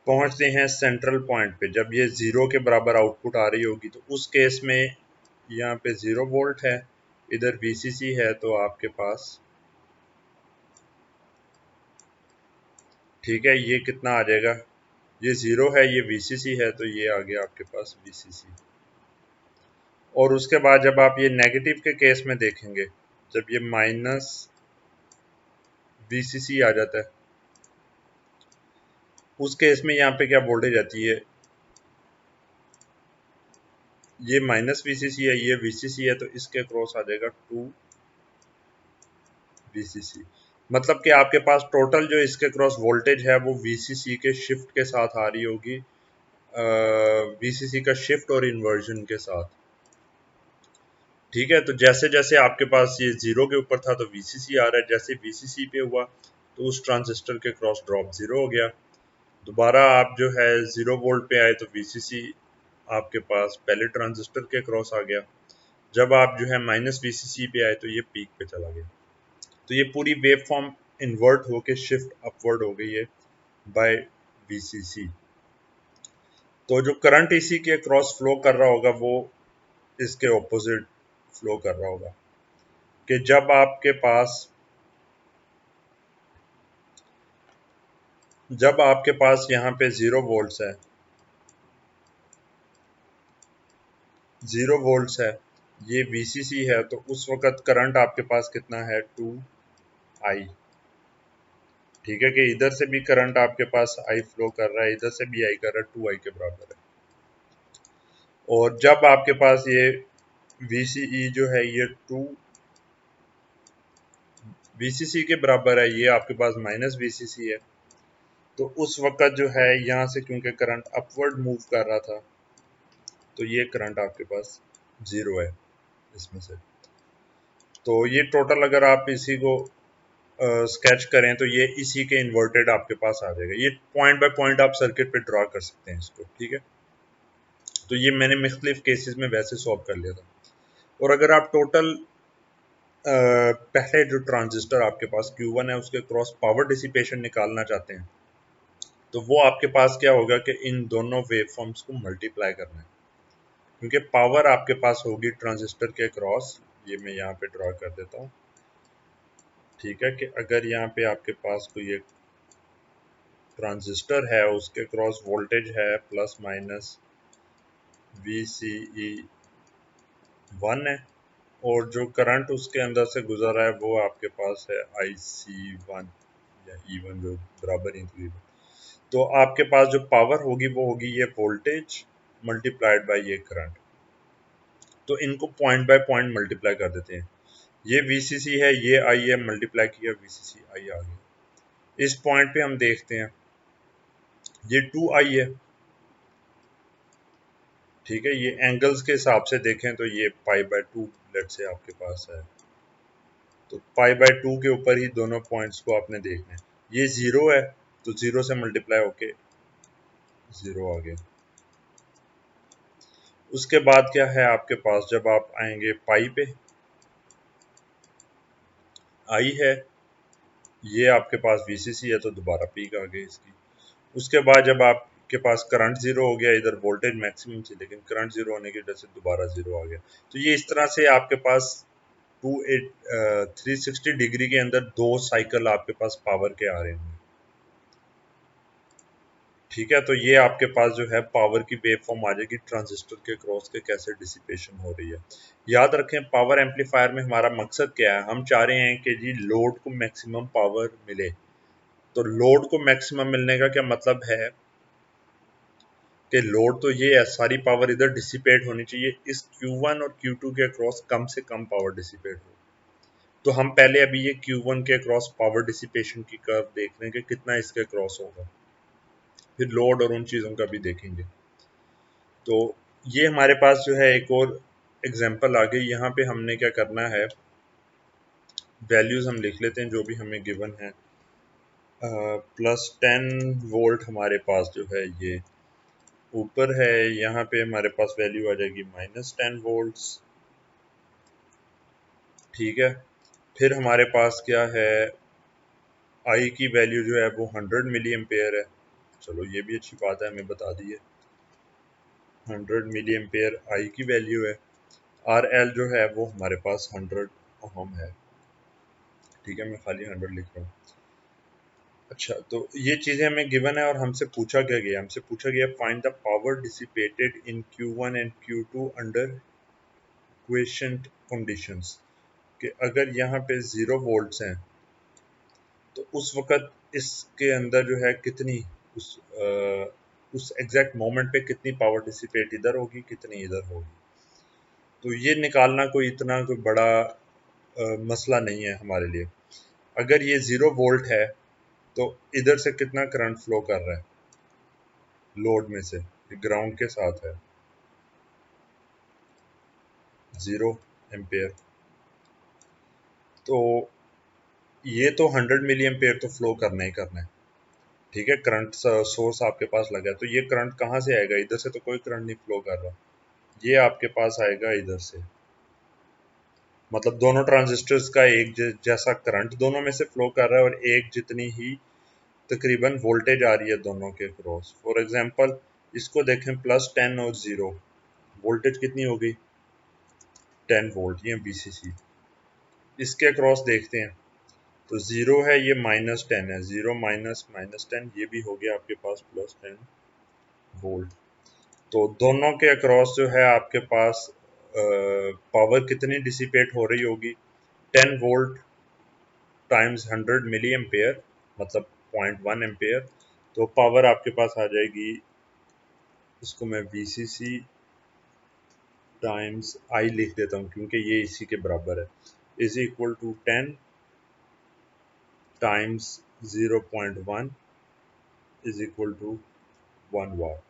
पहुंचते हैं सेंट्रल पॉइंट पे, जब ये 0 के बराबर आउटपुट आ रही होगी, तो उस केस में यहाँ पे 0 वोल्ट है, इधर VCC है, तो आपके पास, ठीक है, ये कितना आ जाएगा, ये 0 है, ये VCC है, तो ये आ गया आपके पास VCC। और उसके बाद जब आप ये नेगेटिव के केस में देखेंगे, जब ये -VCC आ जाता है, उस केस में यहाँ पे क्या वोल्टेज आती है, ये -VCC है, ये VCC है, तो इसके क्रॉस आ जाएगा 2 VCC। मतलब कि आपके पास टोटल जो इसके क्रॉस वोल्टेज है वो VCC के शिफ्ट के साथ आ रही होगी VCC का शिफ्ट और इन्वर्जन के साथ। ठीक है, तो जैसे जैसे आपके पास ये 0 के ऊपर था तो VCC आ रहा है, जैसे VCC पे हुआ तो उस ट्रांजिस्टर के क्रॉस ड्रॉप 0 हो गया। दोबारा आप जो है 0 वोल्ट पे आए तो VCC आपके पास पहले ट्रांजिस्टर के क्रॉस आ गया। जब आप जो है माइनस VCC पे आए तो ये पीक पे चला गया। तो ये पूरी वेव फॉर्म इन्वर्ट होके शिफ्ट अपवर्ड हो गई है बाय VCC। तो जो करंट इसी के क्रॉस फ्लो कर रहा होगा वो इसके ऑपोजिट फ्लो कर रहा होगा कि जब आपके पास यहाँ पे 0 वोल्ट्स है, 0 वोल्ट्स है, ये VCC है, तो उस वक्त करंट आपके पास कितना है 2I। ठीक है कि इधर से भी करंट आपके पास I फ्लो कर रहा है, इधर से भी I कर रहा है, 2I के बराबर है। और जब आपके पास ये VCE जो है ये 2 VCC के बराबर है, ये आपके पास माइनस VCC है, तो उस वक्त जो है यहाँ से क्योंकि करंट अपवर्ड मूव कर रहा था तो ये करंट आपके पास 0 है इसमें से। तो ये टोटल अगर आप इसी को स्केच करें तो ये इसी के इन्वर्टेड आपके पास आ जाएगा। ये पॉइंट बाय पॉइंट आप सर्किट पे ड्रा कर सकते हैं इसको। ठीक है, तो ये मैंने मुख्तलिफ केसेस में वैसे सॉल्व कर लिया था। और अगर आप टोटल पहले जो ट्रांजिस्टर आपके पास Q1 है उसके क्रॉस पावर डिसिपेशन निकालना चाहते हैं तो वो आपके पास क्या होगा कि इन दोनों वेव फॉर्म्स को मल्टीप्लाई करना है, क्योंकि पावर आपके पास होगी ट्रांजिस्टर के क्रॉस। ये मैं यहाँ पे ड्रा कर देता हूँ। ठीक है, कि अगर यहाँ पे आपके पास कोई एक ट्रांजिस्टर है उसके क्रॉस वोल्टेज है प्लस माइनस VCE 1 है और जो करंट उसके अंदर से गुजर रहा है वो आपके पास है IC1 या E1 जो बराबर इंक्रीज। तो आपके पास जो पावर होगी वो होगी ये वोल्टेज मल्टीप्लाइड बाय ये करंट। तो इनको पॉइंट बाय पॉइंट मल्टीप्लाई कर देते हैं। ये VCC है, ये I है, मल्टीप्लाई किया VCC I आ गया। इस पॉइंट पे हम देखते हैं ये 2I है। ठीक है, ये एंगल्स के हिसाब से देखें तो ये π/2 लेट से आपके पास है, तो π/2 के ऊपर ही दोनों पॉइंट्स को आपने देखना है। ये 0 है तो 0 से मल्टीप्लाई होके 0 आ गया। उसके बाद क्या है आपके पास, जब आप आएंगे पाई पे, आई है, ये आपके पास VCC है तो दोबारा पीक आ गई इसकी। उसके बाद जब आपके पास करंट 0 हो गया, इधर वोल्टेज मैक्सिमम थी लेकिन करंट 0 होने की वजह से दोबारा 0 आ गया। तो ये इस तरह से आपके पास 360 डिग्री के अंदर 2 साइकिल आपके पास पावर के आ रहे हैं। ठीक है, तो ये आपके पास जो है पावर की वेव फॉर्म आ जाएगी ट्रांजिस्टर के क्रॉस के कैसे डिसिपेशन हो रही है। याद रखें पावर एम्पलीफायर में हमारा मकसद क्या है, हम चाह रहे हैं कि जी लोड को मैक्सिमम पावर मिले। तो लोड को मैक्सिमम मिलने का क्या मतलब है कि लोड तो ये है, सारी पावर इधर डिसिपेट होनी चाहिए, इस Q1 और Q2 के क्रॉस कम से कम पावर डिसिपेट हो। तो हम पहले अभी ये Q1 के क्रॉस पावर डिसिपेशन की कर्व देख रहे हैं कि कितना इसके क्रॉस होगा, फिर लोड और उन चीज़ों का भी देखेंगे। तो ये हमारे पास जो है एक और एग्जांपल आ गई। यहाँ पे हमने क्या करना है, वैल्यूज़ हम लिख लेते हैं जो भी हमें गिवन है। +10 वोल्ट हमारे पास जो है ये ऊपर है, यहाँ पे हमारे पास वैल्यू आ जाएगी -10 वोल्ट्स। ठीक है, फिर हमारे पास क्या है, आई की वैल्यू जो है वो 100 मिली एम्पेयर है। चलो ये भी अच्छी बात है, हमें बता दी है 100 मिली एम्पेयर आई की वैल्यू है। आर एल जो है वो हमारे पास 100 ओहम है। ठीक है, मैं खाली 100 लिख रहा हूँ। अच्छा, तो ये चीज़ें हमें गिवन है और हमसे पूछा क्या गया, हमसे पूछा गया find the power dissipated in Q1 and Q2 under quiescent conditions. कि अगर यहाँ पे 0 वोल्ट्स हैं तो उस वक़्त इसके अंदर जो है कितनी उस एग्जैक्ट मोमेंट पे कितनी पावर डिसिपेट इधर होगी, कितनी इधर होगी। तो ये निकालना कोई इतना कोई बड़ा मसला नहीं है हमारे लिए। अगर ये 0 वोल्ट है तो इधर से कितना करंट फ्लो कर रहा है लोड में से, ग्राउंड के साथ है 0 एम्पेयर। तो ये तो 100 मिली एम्पेयर तो फ्लो करना ही करना है, ठीक है। करंट सोर्स आपके पास लगा है, तो ये करंट कहाँ से आएगा? इधर से तो कोई करंट नहीं फ्लो कर रहा, ये आपके पास आएगा इधर से। मतलब दोनों ट्रांजिस्टर्स का एक जैसा करंट दोनों में से फ्लो कर रहा है और एक जितनी ही तकरीबन वोल्टेज आ रही है दोनों के क्रॉस। फॉर एग्जांपल इसको देखें, +10 और 0, वोल्टेज कितनी होगी? 10 वोल्ट, ये BCC। इसके अक्रॉस देखते हैं, तो 0 है, ये -10 है, 0 माइनस -10, ये भी हो गया आपके पास +10 वोल्ट। तो दोनों के अक्रॉस जो है आपके पास पावर कितनी डिसिपेट हो रही होगी? 10 वोल्ट टाइम्स 100 मिली एम्पेयर, मतलब 0.1 एम्पेयर। तो पावर आपके पास आ जाएगी, इसको मैं VCC टाइम्स आई लिख देता हूँ क्योंकि ये इसी के बराबर है, is equal to 10 times 0.1 is equal to 1 watt.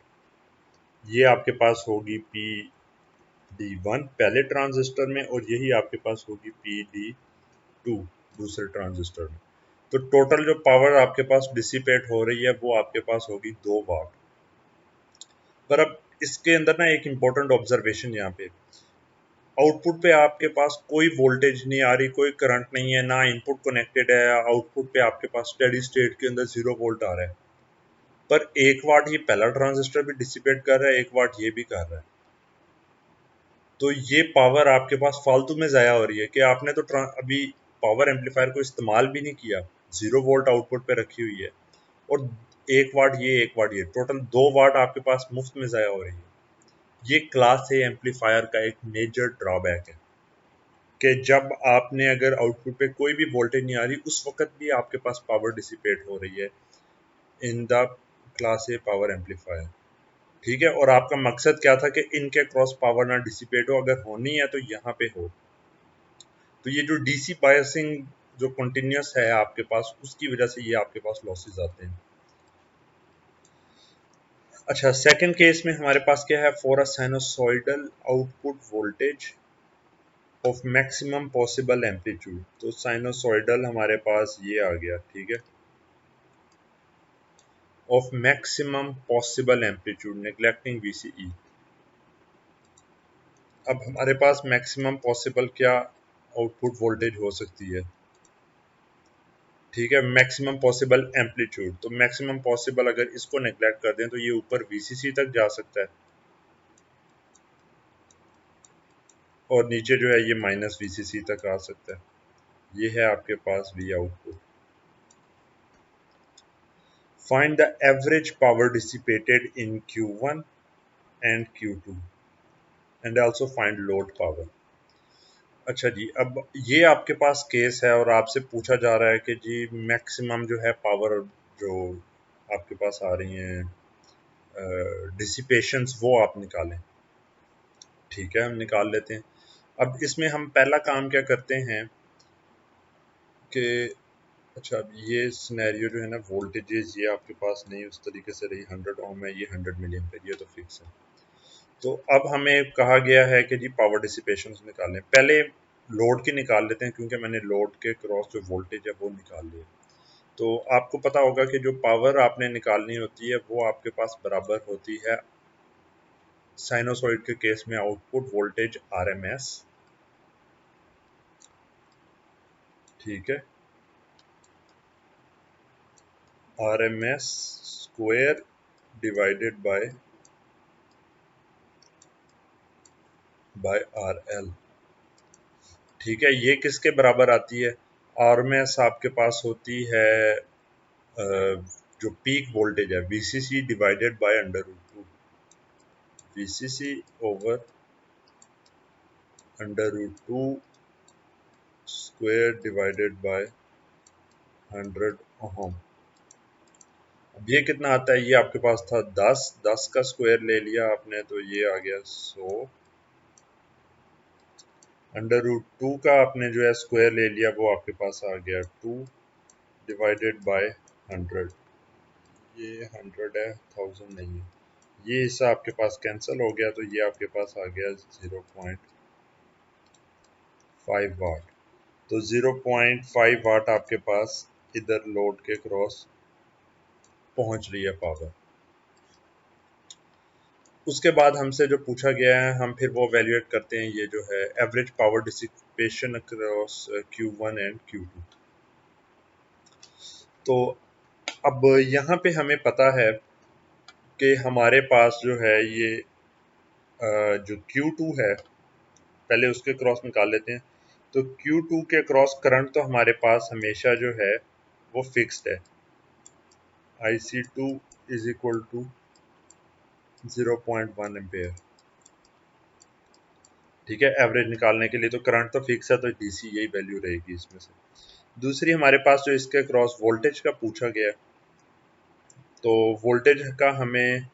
ये आपके पास होगी PD1 पहले ट्रांजिस्टर में, और यही आपके पास होगी PD2 दूसरे ट्रांजिस्टर में। तो टोटल जो पावर आपके पास डिसिपेट हो रही है वो आपके पास होगी 2 वाट। पर अब इसके अंदर ना एक इम्पोर्टेंट ऑब्जर्वेशन, यहाँ पे आउटपुट पे आपके पास कोई वोल्टेज नहीं आ रही, कोई करंट नहीं है, ना इनपुट कनेक्टेड है। आउटपुट पे आपके पास स्टेडी स्टेट के अंदर 0 वोल्ट आ रहा है, पर 1 वाट ये पहला ट्रांजिस्टर भी डिसिपेट कर रहा है, 1 वाट ये भी कर रहा है। तो ये पावर आपके पास फालतू में ज़ाया हो रही है कि आपने तो अभी पावर एम्पलीफायर को इस्तेमाल भी नहीं किया, 0 वोल्ट आउटपुट पे रखी हुई है, और 1 वाट ये 1 वाट ये, टोटल 2 वाट आपके पास मुफ्त में ज़ाया हो रही है। ये क्लास ए एम्पलीफायर का एक मेजर ड्रॉबैक है कि जब आपने अगर आउटपुट पे कोई भी वोल्टेज नहीं आ रही, उस वक्त भी आपके पास पावर डिसिपेट हो रही है in the class A power amplifier, ठीक है। और आपका मकसद क्या था कि इनके क्रॉस पावर ना डिसिपेट हो, अगर होनी है तो यहाँ पे हो। तो ये जो DC बायसिंग जो कंटिन्यूस है आपके पास, उसकी वजह से ये आपके पास लॉसेस आते हैं। अच्छा, सेकंड केस में हमारे पास क्या है? For a sinusoidal output voltage of maximum possible amplitude. तो साइनोसॉइडल हमारे पास ये आ गया, ठीक है, of maximum possible amplitude neglecting VCE। अब हमारे पास मैक्सिमम पॉसिबल क्या आउटपुट वोल्टेज हो सकती है? ठीक है, मैक्सिमम पॉसिबल एम्पलीट्यूड। तो मैक्सिमम पॉसिबल अगर इसको नेग्लेक्ट कर दें तो ये ऊपर VCC तक जा सकता है, और नीचे जो है ये -VCC तक आ सकता है। ये है आपके पास V output. Find the average power dissipated in Q1 and Q2 and also find load power. अच्छा जी, अब ये आपके पास केस है और आपसे पूछा जा रहा है कि जी मैक्सिमम जो है पावर जो आपके पास आ रही हैं डिसिपेशंस, वो आप निकालें। ठीक है, हम निकाल लेते हैं। अब इसमें हम पहला काम क्या करते हैं कि अच्छा, अब ये सिनेरियो जो है ना, वोल्टेजेस ये आपके पास नहीं उस तरीके से रही, 100 ओम है, ये 100 मिली एम्पियर, ये तो फिक्स है। तो अब हमें कहा गया है कि जी पावर डिसिपेशन निकालें। पहले लोड की निकाल लेते हैं क्योंकि मैंने लोड के क्रॉस जो वोल्टेज है वो निकाल लिया। तो आपको पता होगा कि जो पावर आपने निकालनी होती है वो आपके पास बराबर होती है साइनोसॉइड के केस में आउटपुट वोल्टेज RMS, ठीक है, RMS square divided by RL। ठीक है, ये किसके बराबर आती है? RMS आपके पास होती है जो पीक वोल्टेज है VCC divided by √2, VCC over √2 square divided bye 100 ओम। अब ये कितना आता है? ये आपके पास था 10, 10 का स्क्वायर ले लिया आपने तो ये आ गया 100, √2 का आपने जो है स्क्वायर ले लिया वो आपके पास आ गया 2 डिवाइडेड बाय 100। ये 100 है, 1000 नहीं है, ये हिस्सा आपके पास कैंसिल हो गया, तो ये आपके पास आ गया 0.5 वाट। तो 0.5 वाट आपके पास इधर लोड के क्रॉस पहुंच रही है पावर। उसके बाद हमसे जो पूछा गया है, हम फिर वो वैल्यूएट करते हैं, ये जो है average power dissipation across Q1 and Q2। तो अब यहाँ पे हमें पता है कि हमारे पास जो है ये जो Q2 है, पहले उसके क्रॉस निकाल लेते हैं। तो Q2 के क्रॉस करंट तो हमारे पास हमेशा जो है वो फिक्स्ड है, IC2 is equal to 0.1 ampere. ठीक है, एवरेज निकालने के लिए तो करंट तो फिक्स है, तो डीसी यही वैल्यू रहेगी इसमें से। दूसरी हमारे पास जो इसके क्रॉस वोल्टेज का पूछा गया, तो वोल्टेज का हमें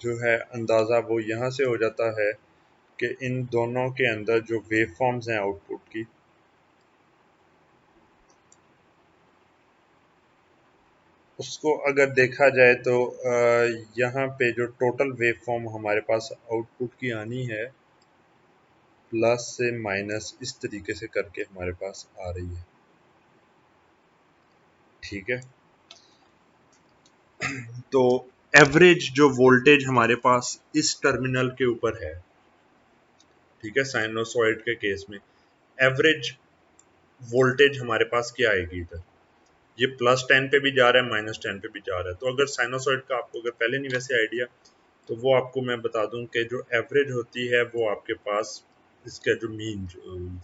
जो है अंदाज़ा वो यहाँ से हो जाता है कि इन दोनों के अंदर जो वेव फॉर्म्स हैं आउटपुट की, उसको अगर देखा जाए तो यहाँ पे जो टोटल वेव फॉर्म हमारे पास आउटपुट की आनी है, प्लस से माइनस इस तरीके से करके हमारे पास आ रही है। ठीक है, तो एवरेज जो वोल्टेज हमारे पास इस टर्मिनल के ऊपर है, ठीक है, साइनोसॉइड के केस में एवरेज वोल्टेज हमारे पास क्या आएगी इधर, ये +10 पे भी जा रहा है, -10 पे भी जा रहा है। तो अगर साइनोसॉइड का आपको अगर पहले नहीं वैसे आइडिया, तो वो आपको मैं बता दूं कि जो एवरेज होती है वो आपके पास इसका जो मीन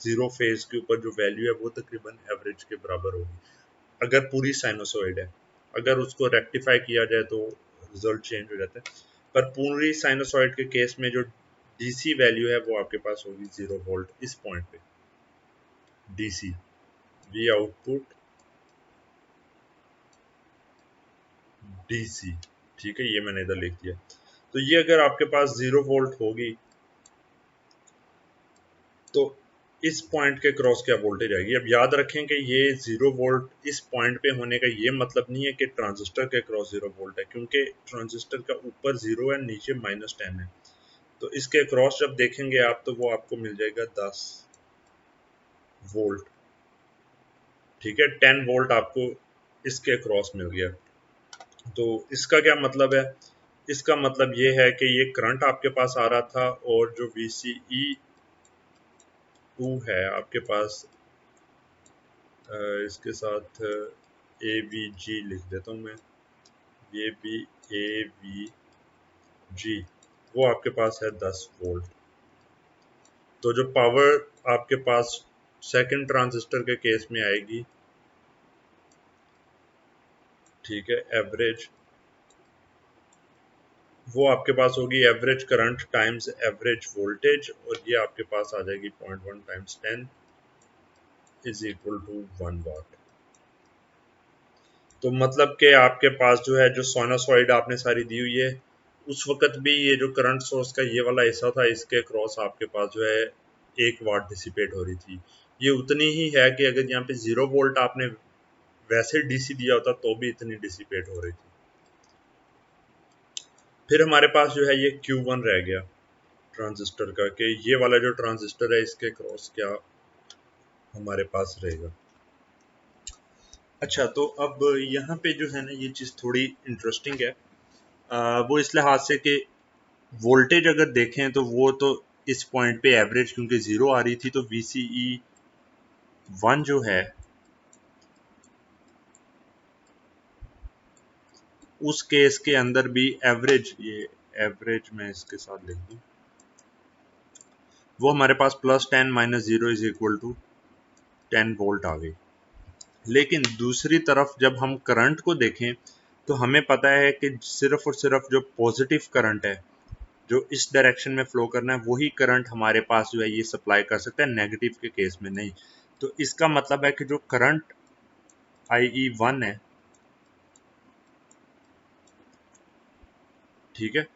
जीरो फेज के ऊपर जो वैल्यू है वो तकरीबन एवरेज के बराबर होगी अगर पूरी साइनोसॉइड है। अगर उसको रेक्टिफाई किया जाए तो रिजल्ट चेंज हो जाता है, पर पूरी साइनोसॉइड के केस में जो डीसी वैल्यू है वो आपके पास होगी 0 वोल्ट इस पॉइंट पे। डीसी वी आउटपुट डीसी, ठीक है, ये मैंने इधर लिख दिया। तो ये अगर आपके पास 0 वोल्ट होगी तो इस पॉइंट के क्रॉस क्या वोल्टेज आएगी। अब याद रखें कि ये 0 वोल्ट इस पॉइंट पे होने का ये मतलब नहीं है कि ट्रांजिस्टर के क्रॉस 0 वोल्ट है, क्योंकि ट्रांजिस्टर का ऊपर 0 है, नीचे -10 है। तो इसके क्रॉस जब देखेंगे आप तो वो आपको मिल जाएगा 10 वोल्ट। ठीक है, 10 वोल्ट आपको इसके क्रॉस मिल गया। तो इसका क्या मतलब है, इसका मतलब ये है कि ये करंट आपके पास आ रहा था और जो VCE2 है आपके पास, इसके साथ AVG लिख देता हूँ मैं, ये भी AVG, वो आपके पास है 10 वोल्ट। तो जो पावर आपके पास सेकंड ट्रांजिस्टर के केस में आएगी, ठीक है, एवरेज, वो आपके पास होगी average current times average voltage, और ये आपके पास आ जाएगी 0.1 टाइम्स 10 इज इक्वल टू 1 वाट। तो मतलब कि आपके पास जो है जो साइनोसॉइड आपने सारी दी हुई है, उस वक्त भी ये जो करंट सोर्स का ये वाला हिस्सा था, इसके क्रॉस आपके पास जो है 1 वाट डिसिपेट हो रही थी। ये उतनी ही है कि अगर यहाँ पे 0 वोल्ट आपने वैसे डीसी दिया होता तो भी इतनी डिसिपेट हो रही थी। फिर हमारे पास जो है ये Q1 रह गया ट्रांजिस्टर का, कि ये वाला जो ट्रांजिस्टर है इसके क्रॉस क्या हमारे पास रहेगा। अच्छा, तो अब यहाँ पे जो है ना ये चीज़ थोड़ी इंटरेस्टिंग है, वो इस लिहाज से कि वोल्टेज अगर देखें तो वो तो इस पॉइंट पे एवरेज क्योंकि 0 आ रही थी, तो VCE1 जो है उस केस के अंदर भी एवरेज, ये एवरेज मैं इसके साथ लिख दूं, वो हमारे पास +10 -0 इज इक्वल टू 10 वोल्ट आ गई। लेकिन दूसरी तरफ जब हम करंट को देखें तो हमें पता है कि सिर्फ और सिर्फ जो पॉजिटिव करंट है जो इस डायरेक्शन में फ्लो करना है वही करंट हमारे पास जो है ये सप्लाई कर सकता है, नेगेटिव के केस में नहीं। तो इसका मतलब है कि जो करंट IE1 है, ठीक है,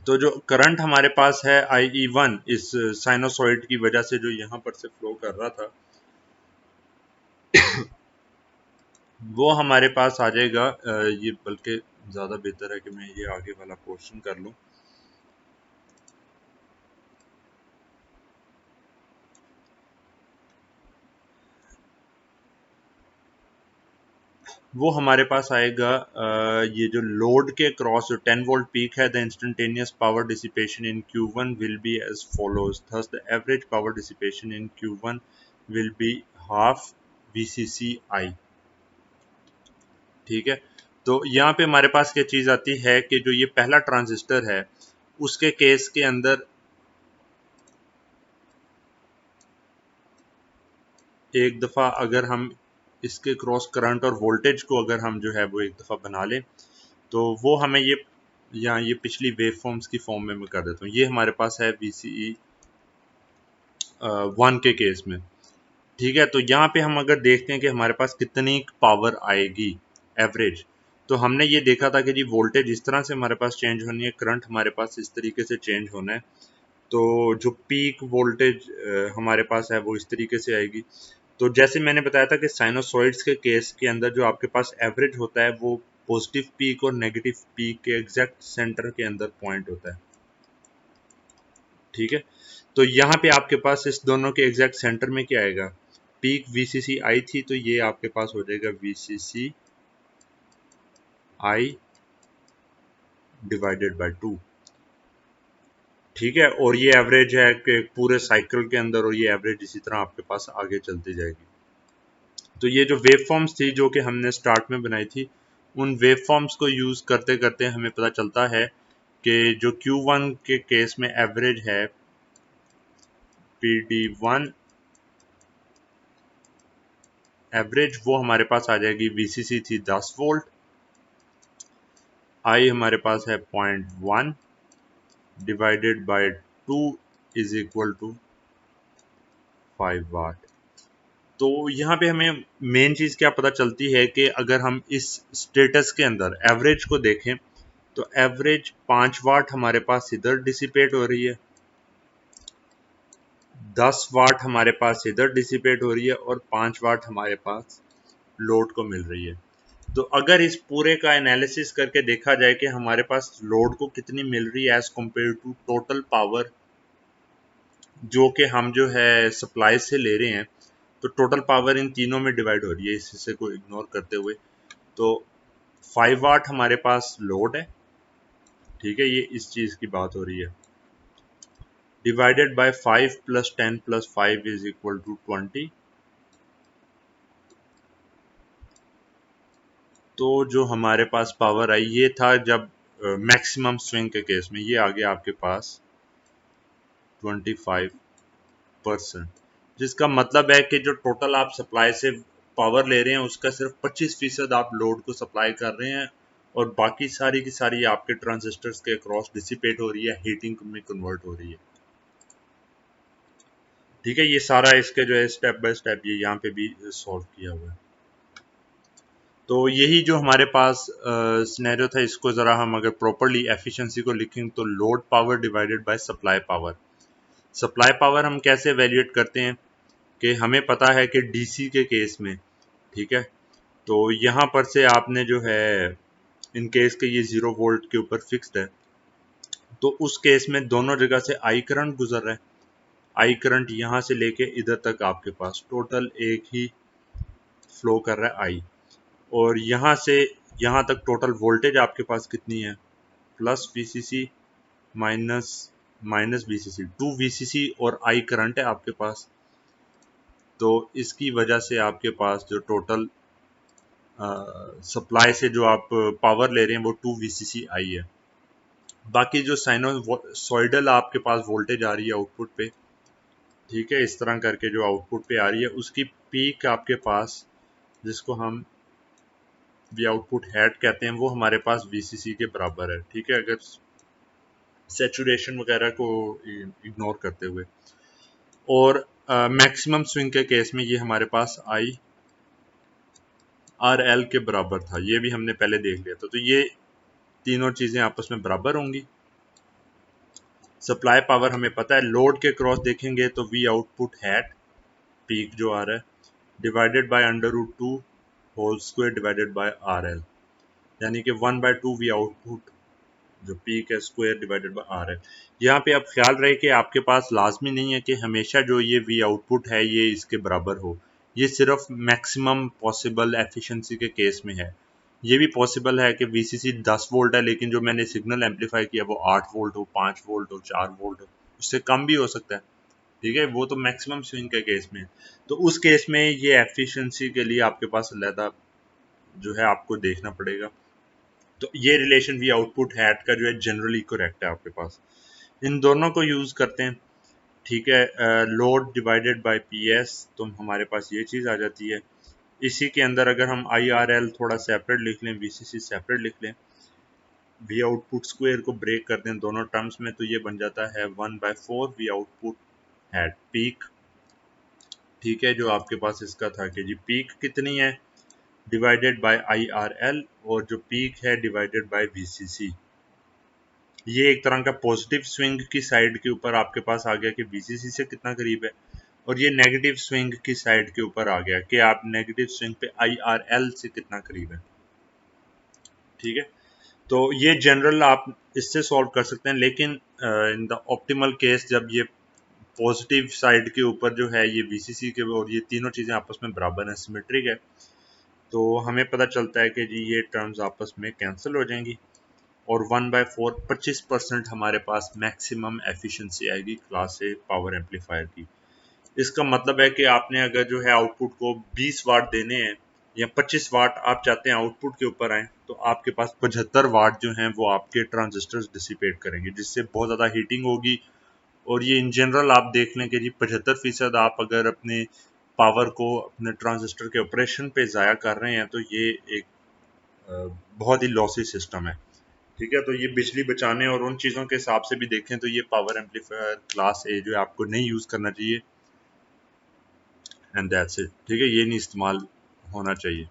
तो जो करंट हमारे पास है IE1 इस साइनोसॉइड की वजह से जो यहाँ पर से फ्लो कर रहा था, वो हमारे पास आ जाएगा ये बल्कि ज़्यादा बेहतर है कि मैं ये आगे वाला पोर्शन कर लूँ। वो हमारे पास आएगा ये जो लोड के क्रॉस जो 10 वोल्ट पीक है, the instantaneous power dissipation in Q1 will be as follows, thus the average power dissipation in Q1 will be half VCCI। ठीक है, तो यहाँ पे हमारे पास क्या चीज़ आती है कि जो ये पहला ट्रांजिस्टर है उसके केस के अंदर एक दफ़ा अगर हम इसके क्रॉस करंट और वोल्टेज को अगर हम जो है वो एक दफ़ा बना लें तो वो हमें ये या ये पिछली वेव फॉर्म्स की फॉर्म में मैं कर देता हूँ। ये हमारे पास है VCE 1 के केस में। ठीक है, तो यहाँ पे हम अगर देखते हैं कि हमारे पास कितनी पावर आएगी एवरेज, तो हमने ये देखा था कि जी वोल्टेज इस तरह से हमारे पास चेंज होनी है, करंट हमारे पास इस तरीके से चेंज होना है। तो जो पीक वोल्टेज हमारे पास है वो इस तरीके से आएगी। तो जैसे मैंने बताया था कि साइनोसॉइड्स के केस के अंदर जो आपके पास एवरेज होता है वो पॉजिटिव पीक और नेगेटिव पीक के एग्जैक्ट सेंटर के अंदर पॉइंट होता है। ठीक है, तो यहाँ पे आपके पास इस दोनों के एग्जैक्ट सेंटर में क्या आएगा, पीक VCC आई थी तो ये आपके पास हो जाएगा VCC आई डिवाइडेड बाय 2। ठीक है, और ये एवरेज है कि पूरे साइकिल के अंदर, और ये एवरेज इसी तरह आपके पास आगे चलती जाएगी। तो ये जो वेव फॉर्म्स थी जो कि हमने स्टार्ट में बनाई थी, उन वेव फॉर्म्स को यूज करते करते हमें पता चलता है कि जो Q1 के केस में एवरेज है PD1 एवरेज, वो हमारे पास आ जाएगी, VCC थी 10 वोल्ट, आई हमारे पास है 0.1 divided by 2 is equal to 5 watt. तो यहाँ पे हमें मेन चीज़ क्या पता चलती है कि अगर हम इस स्टेटस के अंदर एवरेज को देखें तो एवरेज 5 वाट हमारे पास इधर डिसिपेट हो रही है, 10 वाट हमारे पास इधर डिसिपेट हो रही है, और 5 वाट हमारे पास लोड को मिल रही है। तो अगर इस पूरे का एनालिसिस करके देखा जाए कि हमारे पास लोड को कितनी मिल रही है as compare to total power जो कि हम जो है सप्लाई से ले रहे हैं, तो टोटल पावर इन तीनों में डिवाइड हो रही है इस हिस्से को इग्नोर करते हुए। तो 5 वाट हमारे पास लोड है, ठीक है, ये इस चीज़ की बात हो रही है, divided by 5 plus 10 plus 5 is equal to 20। तो जो हमारे पास पावर आई ये था जब मैक्सिमम स्विंग के केस में, ये आ गया आपके पास 25%, जिसका मतलब है कि जो टोटल आप सप्लाई से पावर ले रहे हैं उसका सिर्फ 25% आप लोड को सप्लाई कर रहे हैं, और बाकी सारी की सारी आपके ट्रांजिस्टर्स के क्रॉस डिसिपेट हो रही है, हीटिंग में कन्वर्ट हो रही है। ठीक है, ये सारा इसके जो है स्टेप बाय स्टेप ये यहाँ पे भी सॉल्व किया हुआ है। तो यही जो हमारे पास सिनेरियो था, इसको ज़रा हम अगर प्रॉपरली एफिशिएंसी को लिखें तो load power divided by supply power. Supply power हम कैसे एवेल्यूएट करते हैं कि हमें पता है कि डीसी के केस में, ठीक है, तो यहाँ पर से आपने जो है इन केस के ये 0 वोल्ट के ऊपर फिक्स्ड है, तो उस केस में दोनों जगह से आई करंट गुजर रहा है, आई करंट यहाँ से लेके इधर तक आपके पास टोटल एक ही फ्लो कर रहा है आई, और यहाँ से यहाँ तक टोटल वोल्टेज आपके पास कितनी है, plus VCC minus minus VCC, 2 VCC और आई करंट है आपके पास। तो इसकी वजह से आपके पास जो टोटल सप्लाई से जो आप पावर ले रहे हैं वो 2 VCC आई है। बाकी जो साइनोसॉइडल आपके पास वोल्टेज आ रही है आउटपुट पे, ठीक है, इस तरह करके जो आउटपुट पे आ रही है उसकी पीक आपके पास, जिसको हम वी आउटपुट हेड कहते हैं, वो हमारे पास VCC के बराबर है। ठीक है, अगर सेचुरेशन वगैरह को इग्नोर करते हुए, और मैक्सिमम स्विंग के केस में ये हमारे पास IRL के बराबर था, ये भी हमने पहले देख लिया था। तो ये तीनों चीज़ें आपस में बराबर होंगी। सप्लाई पावर हमें पता है, लोड के क्रॉस देखेंगे तो वी आउटपुट हैट पीक जो आ रहा है divided by under root 2 whole square divided by R L, यानी कि 1/2 वी आउटपुट जो पीक है square divided by R L. यहाँ पे आप ख्याल रहे कि आपके पास लाजमी नहीं है कि हमेशा जो ये वी आउटपुट है ये इसके बराबर हो, ये सिर्फ मैक्सिमम पॉसिबल एफिशिएंसी के केस में है। ये भी पॉसिबल है कि वीसीसी 10 वोल्ट है लेकिन जो मैंने सिग्नल एम्पलीफाई किया वो 8 वोल्ट हो, 5 वोल्ट हो, 4 वोल्ट हो, उससे कम भी हो सकता है। ठीक है, वो तो मैक्सिमम स्विंग के केस में है। तो उस केस में ये एफिशिएंसी के लिए आपके पास अलहदा जो है आपको देखना पड़ेगा। तो ये रिलेशन वी आउटपुट हैट का जो है जनरली करेक्ट है आपके पास। इन दोनों को यूज करते हैं। ठीक है, load divided by P S, तो हमारे पास ये चीज़ आ जाती है। इसी के अंदर अगर हम आई आर एल थोड़ा सेपरेट लिख लें, वी सी सी सेपरेट लिख लें, वी आउटपुट स्क्वायर को ब्रेक कर दें दोनों टर्म्स में, तो ये बन जाता है 1/4 वी आउटपुट हैट पीक। ठीक है, जो आपके पास इसका था कि जी पीक कितनी है divided bye I R L, और जो पीक है डिवाइडेड बाय वी सी सी। ये एक तरह का पॉजिटिव स्विंग की साइड के ऊपर आपके पास आ गया कि वीसीसी से कितना करीब है, और ये नेगेटिव स्विंग की साइड के ऊपर आ गया कि आप नेगेटिव स्विंग पे आईआरएल से कितना करीब है। ठीक है, तो ये जनरल आप इससे सॉल्व कर सकते हैं, लेकिन इन द ऑप्टिमल केस जब ये पॉजिटिव साइड के ऊपर जो है ये वीसीसी के और ये तीनों चीज़ें आपस में बराबर है, सिमेट्रिक है, तो हमें पता चलता है कि जी ये टर्म्स आपस में कैंसिल हो जाएंगी और 1/4 25% हमारे पास मैक्सिमम एफिशिएंसी आएगी क्लास ए पावर एम्पलीफायर की। इसका मतलब है कि आपने अगर जो है आउटपुट को 20 वाट देने हैं या 25 वाट आप चाहते हैं आउटपुट के ऊपर आए, तो आपके पास 75 वाट जो हैं वो आपके ट्रांजिस्टर्स डिसिपेट करेंगे, जिससे बहुत ज़्यादा हीटिंग होगी। और ये इन जनरल आप देख लें कि जी 75% आप अगर अपने पावर को अपने ट्रांजिस्टर के ऑपरेशन पे ज़ाया कर रहे हैं तो ये एक बहुत ही लॉसी सिस्टम है। ठीक है, तो ये बिजली बचाने और उन चीज़ों के हिसाब से भी देखें तो ये पावर एम्पलीफायर क्लास ए जो है आपको नहीं यूज़ करना चाहिए, एंड दैट्स इट। ठीक है, ये नहीं इस्तेमाल होना चाहिए।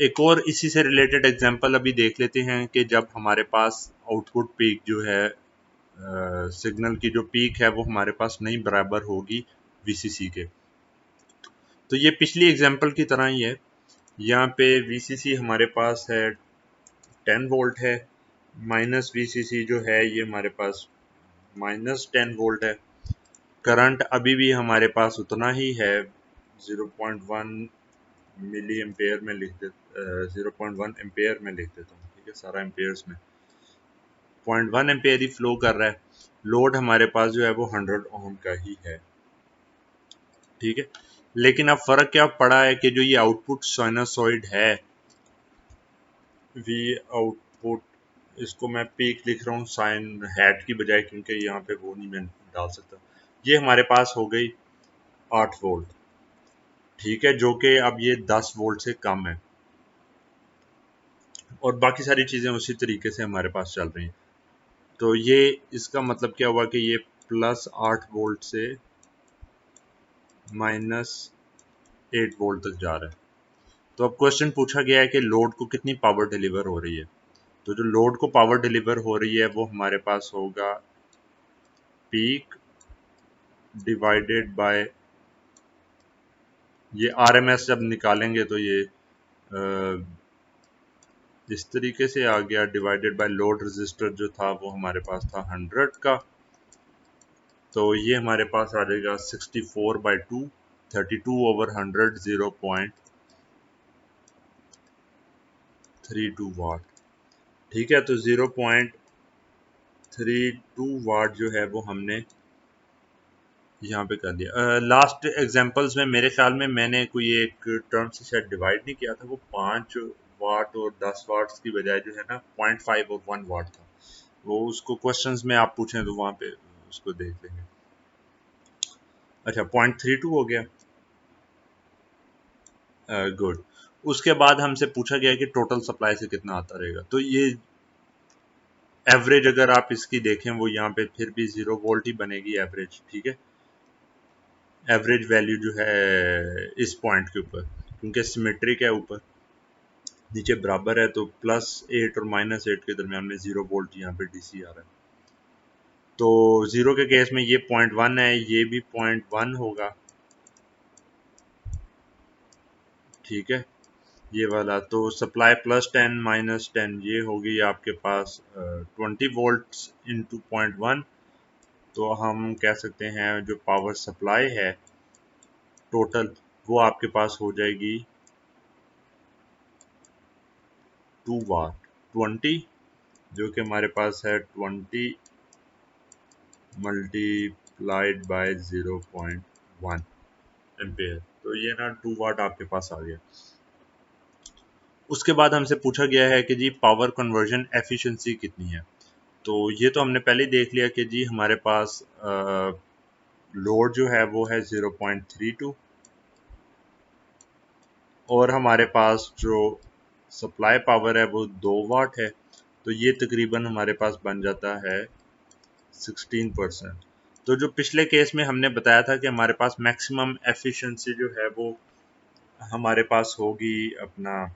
एक और इसी से रिलेटेड एग्जांपल अभी देख लेते हैं कि जब हमारे पास आउटपुट पीक जो है सिग्नल की जो पीक है वो हमारे पास नहीं बराबर होगी वीसीसी के। तो ये पिछली एग्जांपल की तरह ही है। यहाँ पे वीसीसी हमारे पास है 10 वोल्ट है, माइनस वीसीसी जो है ये हमारे पास -10 वोल्ट है। करंट अभी भी हमारे पास उतना ही है, 0.1 मिली एम्पेयर में लिख दे 0.1 एम्पेयर में लिख देता हूँ। ठीक है, सारा एम्पेयर्स में 0.1 एम्पेयर ही फ्लो कर रहा है। लोड हमारे पास जो है वो 100 ओम का ही है। ठीक है, लेकिन अब फर्क क्या पड़ा है कि जो ये आउटपुट साइनसॉइड है वी आउटपुट, इसको मैं पीक लिख रहा हूँ साइन हैट की बजाय, क्योंकि यहाँ पे वो नहीं मैं डाल सकता। ये हमारे पास हो गई 8 वोल्ट। ठीक है, जो कि अब ये 10 वोल्ट से कम है, और बाकी सारी चीज़ें उसी तरीके से हमारे पास चल रही हैं। तो ये इसका मतलब क्या हुआ कि ये +8 वोल्ट से -8 वोल्ट तक जा रहा है। तो अब क्वेश्चन पूछा गया है कि लोड को कितनी पावर डिलीवर हो रही है। तो जो लोड को पावर डिलीवर हो रही है वो हमारे पास होगा पीक डिवाइडेड बाय, ये आरएमएस जब निकालेंगे तो ये इस तरीके से आ गया, डिवाइडेड बाय लोड रेजिस्टर जो था वो हमारे पास था 100 का, तो ये हमारे पास आ जाएगा 64/2, 32/100, 0.32 वाट। ठीक है, तो 0.32 वाट जो है वो हमने यहाँ पे कर दिया। लास्ट एग्जांपल्स में मेरे ख्याल में मैंने कोई एक टर्म से शायद डिवाइड नहीं किया था, वो 5 वाट और 10 वाट्स की बजाय जो है ना 0.5 और 1 वाट था। वो उसको क्वेश्चंस में आप पूछें तो वहाँ पे उसको देख लेंगे। अच्छा, 0.32 हो गया, गुड। उसके बाद हमसे पूछा गया कि टोटल सप्लाई से कितना आता रहेगा। तो ये एवरेज अगर आप इसकी देखें वो यहाँ पे फिर भी 0 वोल्ट ही बनेगी एवरेज। ठीक है, एवरेज वैल्यू जो है इस पॉइंट के ऊपर, क्योंकि सिमेट्रिक है, ऊपर नीचे बराबर है, तो +8 और -8 के दरमियान में 0 वोल्ट यहाँ पे डीसी आ रहा है। तो 0 के केस में ये 0.1 है, ये भी 0.1 होगा। ठीक है, ये वाला तो सप्लाई +10 -10 ये होगी आपके पास 20 वोल्ट इंटू 0.1। तो हम कह सकते हैं जो पावर सप्लाई है टोटल वो आपके पास हो जाएगी 2 वाट। 20 जो कि हमारे पास है 20 मल्टीप्लाइड बाय 0.1 एम्पेयर। तो ये ना 2 वाट आपके पास आ गया। उसके बाद हमसे पूछा गया है कि जी पावर कन्वर्जन एफिशिएंसी कितनी है। तो ये तो हमने पहले देख लिया कि जी हमारे पास लोड जो है वो है 0.32 और हमारे पास जो सप्लाई पावर है वो 2 वाट है। तो ये तकरीबन हमारे पास बन जाता है 16%। तो जो पिछले केस में हमने बताया था कि हमारे पास मैक्सिमम एफिशिएंसी जो है वो हमारे पास होगी अपना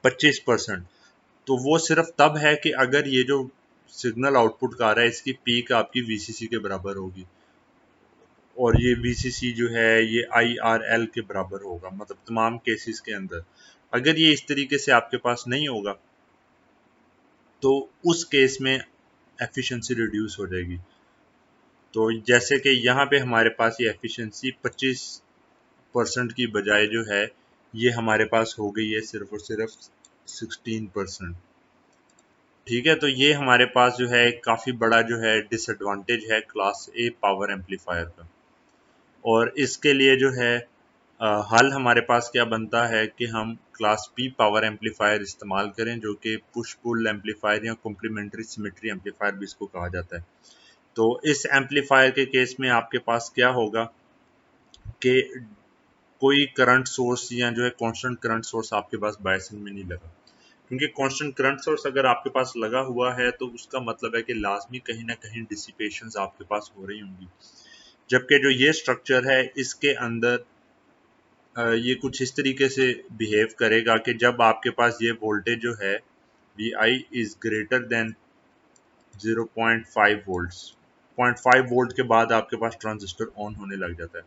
25%। तो वो सिर्फ तब है कि अगर ये जो सिग्नल आउटपुट का आ रहा है इसकी पीक आपकी वीसीसी के बराबर होगी और ये वीसीसी जो है ये आईआरएल के बराबर होगा, मतलब तमाम केसेस के अंदर। अगर ये इस तरीके से आपके पास नहीं होगा तो उस केस में एफिशिएंसी रिड्यूस हो जाएगी। तो जैसे कि यहाँ पे हमारे पास ये एफिशिएंसी 25% की बजाय जो है ये हमारे पास हो गई है सिर्फ और सिर्फ 16%। ठीक है, तो ये हमारे पास जो है काफ़ी बड़ा जो है डिसएडवांटेज है क्लास ए पावर एम्पलीफायर का। और इसके लिए जो है हल हमारे पास क्या बनता है कि हम क्लास बी पावर एम्पलीफायर इस्तेमाल करें, जो कि पुश पुल एम्पलीफायर या कॉम्प्लीमेंट्री सिमेट्री एम्पलीफायर भी इसको कहा जाता है। तो इस एम्पलीफायर के केस में आपके पास क्या होगा कि कोई करंट सोर्स या जो है कांस्टेंट करंट सोर्स आपके पास बायसिंग में नहीं लगा, क्योंकि कांस्टेंट करंट सोर्स अगर आपके पास लगा हुआ है तो उसका मतलब है कि लाजमी कहीं ना कहीं डिसिपेशंस आपके पास हो रही होंगी। जबकि जो ये स्ट्रक्चर है इसके अंदर ये कुछ इस तरीके से बिहेव करेगा कि जब आपके पास ये वोल्टेज जो है V I is greater than 0.5 volts, 0.5 volt के बाद आपके पास ट्रांजिस्टर ऑन होने लग जाता है।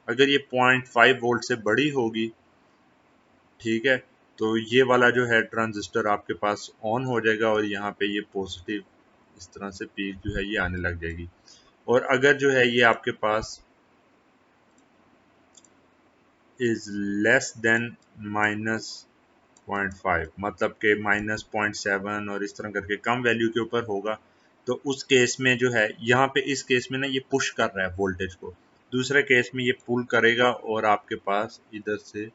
अगर ये 0.5 वोल्ट से बड़ी होगी, ठीक है, तो ये वाला जो है ट्रांजिस्टर आपके पास ऑन हो जाएगा और यहाँ पे ये पॉजिटिव इस तरह से पीक जो है ये आने लग जाएगी। और अगर जो है ये आपके पास इज लेस देन -0.5, मतलब कि -0.7 और इस तरह करके कम वैल्यू के ऊपर होगा, तो उस केस में जो है यहाँ पे इस केस में ना ये पुश कर रहा है वोल्टेज को, दूसरे केस में ये पुल करेगा और आपके पास इधर से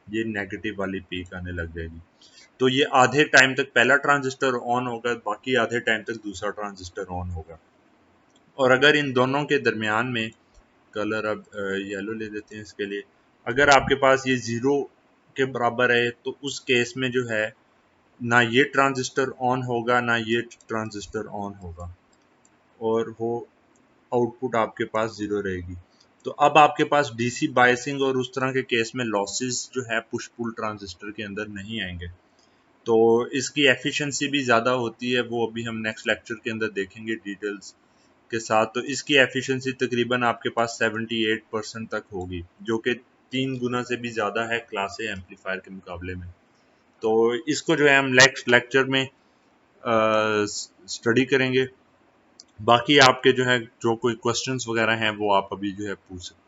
ये नेगेटिव वाली पीक आने लग जाएगी। तो ये आधे टाइम तक पहला ट्रांजिस्टर ऑन होगा, बाकी आधे टाइम तक दूसरा ट्रांजिस्टर ऑन होगा। और अगर इन दोनों के दरमियान में कलर अब येलो ले लेते हैं इसके लिए, अगर आपके पास ये ज़ीरो के बराबर है तो उस केस में जो है ना ये ट्रांजिस्टर ऑन होगा ना ये ट्रांजिस्टर ऑन होगा और वो आउटपुट आपके पास ज़ीरो रहेगी। तो अब आपके पास डीसी बायसिंग और उस तरह के केस में लॉसेस जो है पुश पुल ट्रांजिस्टर के अंदर नहीं आएंगे। तो इसकी एफिशिएंसी भी ज़्यादा होती है, वो अभी हम नेक्स्ट लेक्चर के अंदर देखेंगे डिटेल्स के साथ। तो इसकी एफिशिएंसी तकरीबन आपके पास 78% तक होगी, जो कि 3 गुना से भी ज़्यादा है क्लास ए एम्पलीफायर के मुकाबले में। तो इसको जो है हम नेक्स्ट लेक्चर में स्टडी करेंगे। बाकी आपके जो है जो कोई क्वेश्चंस वगैरह हैं वो आप अभी जो है पूछ सकते हैं।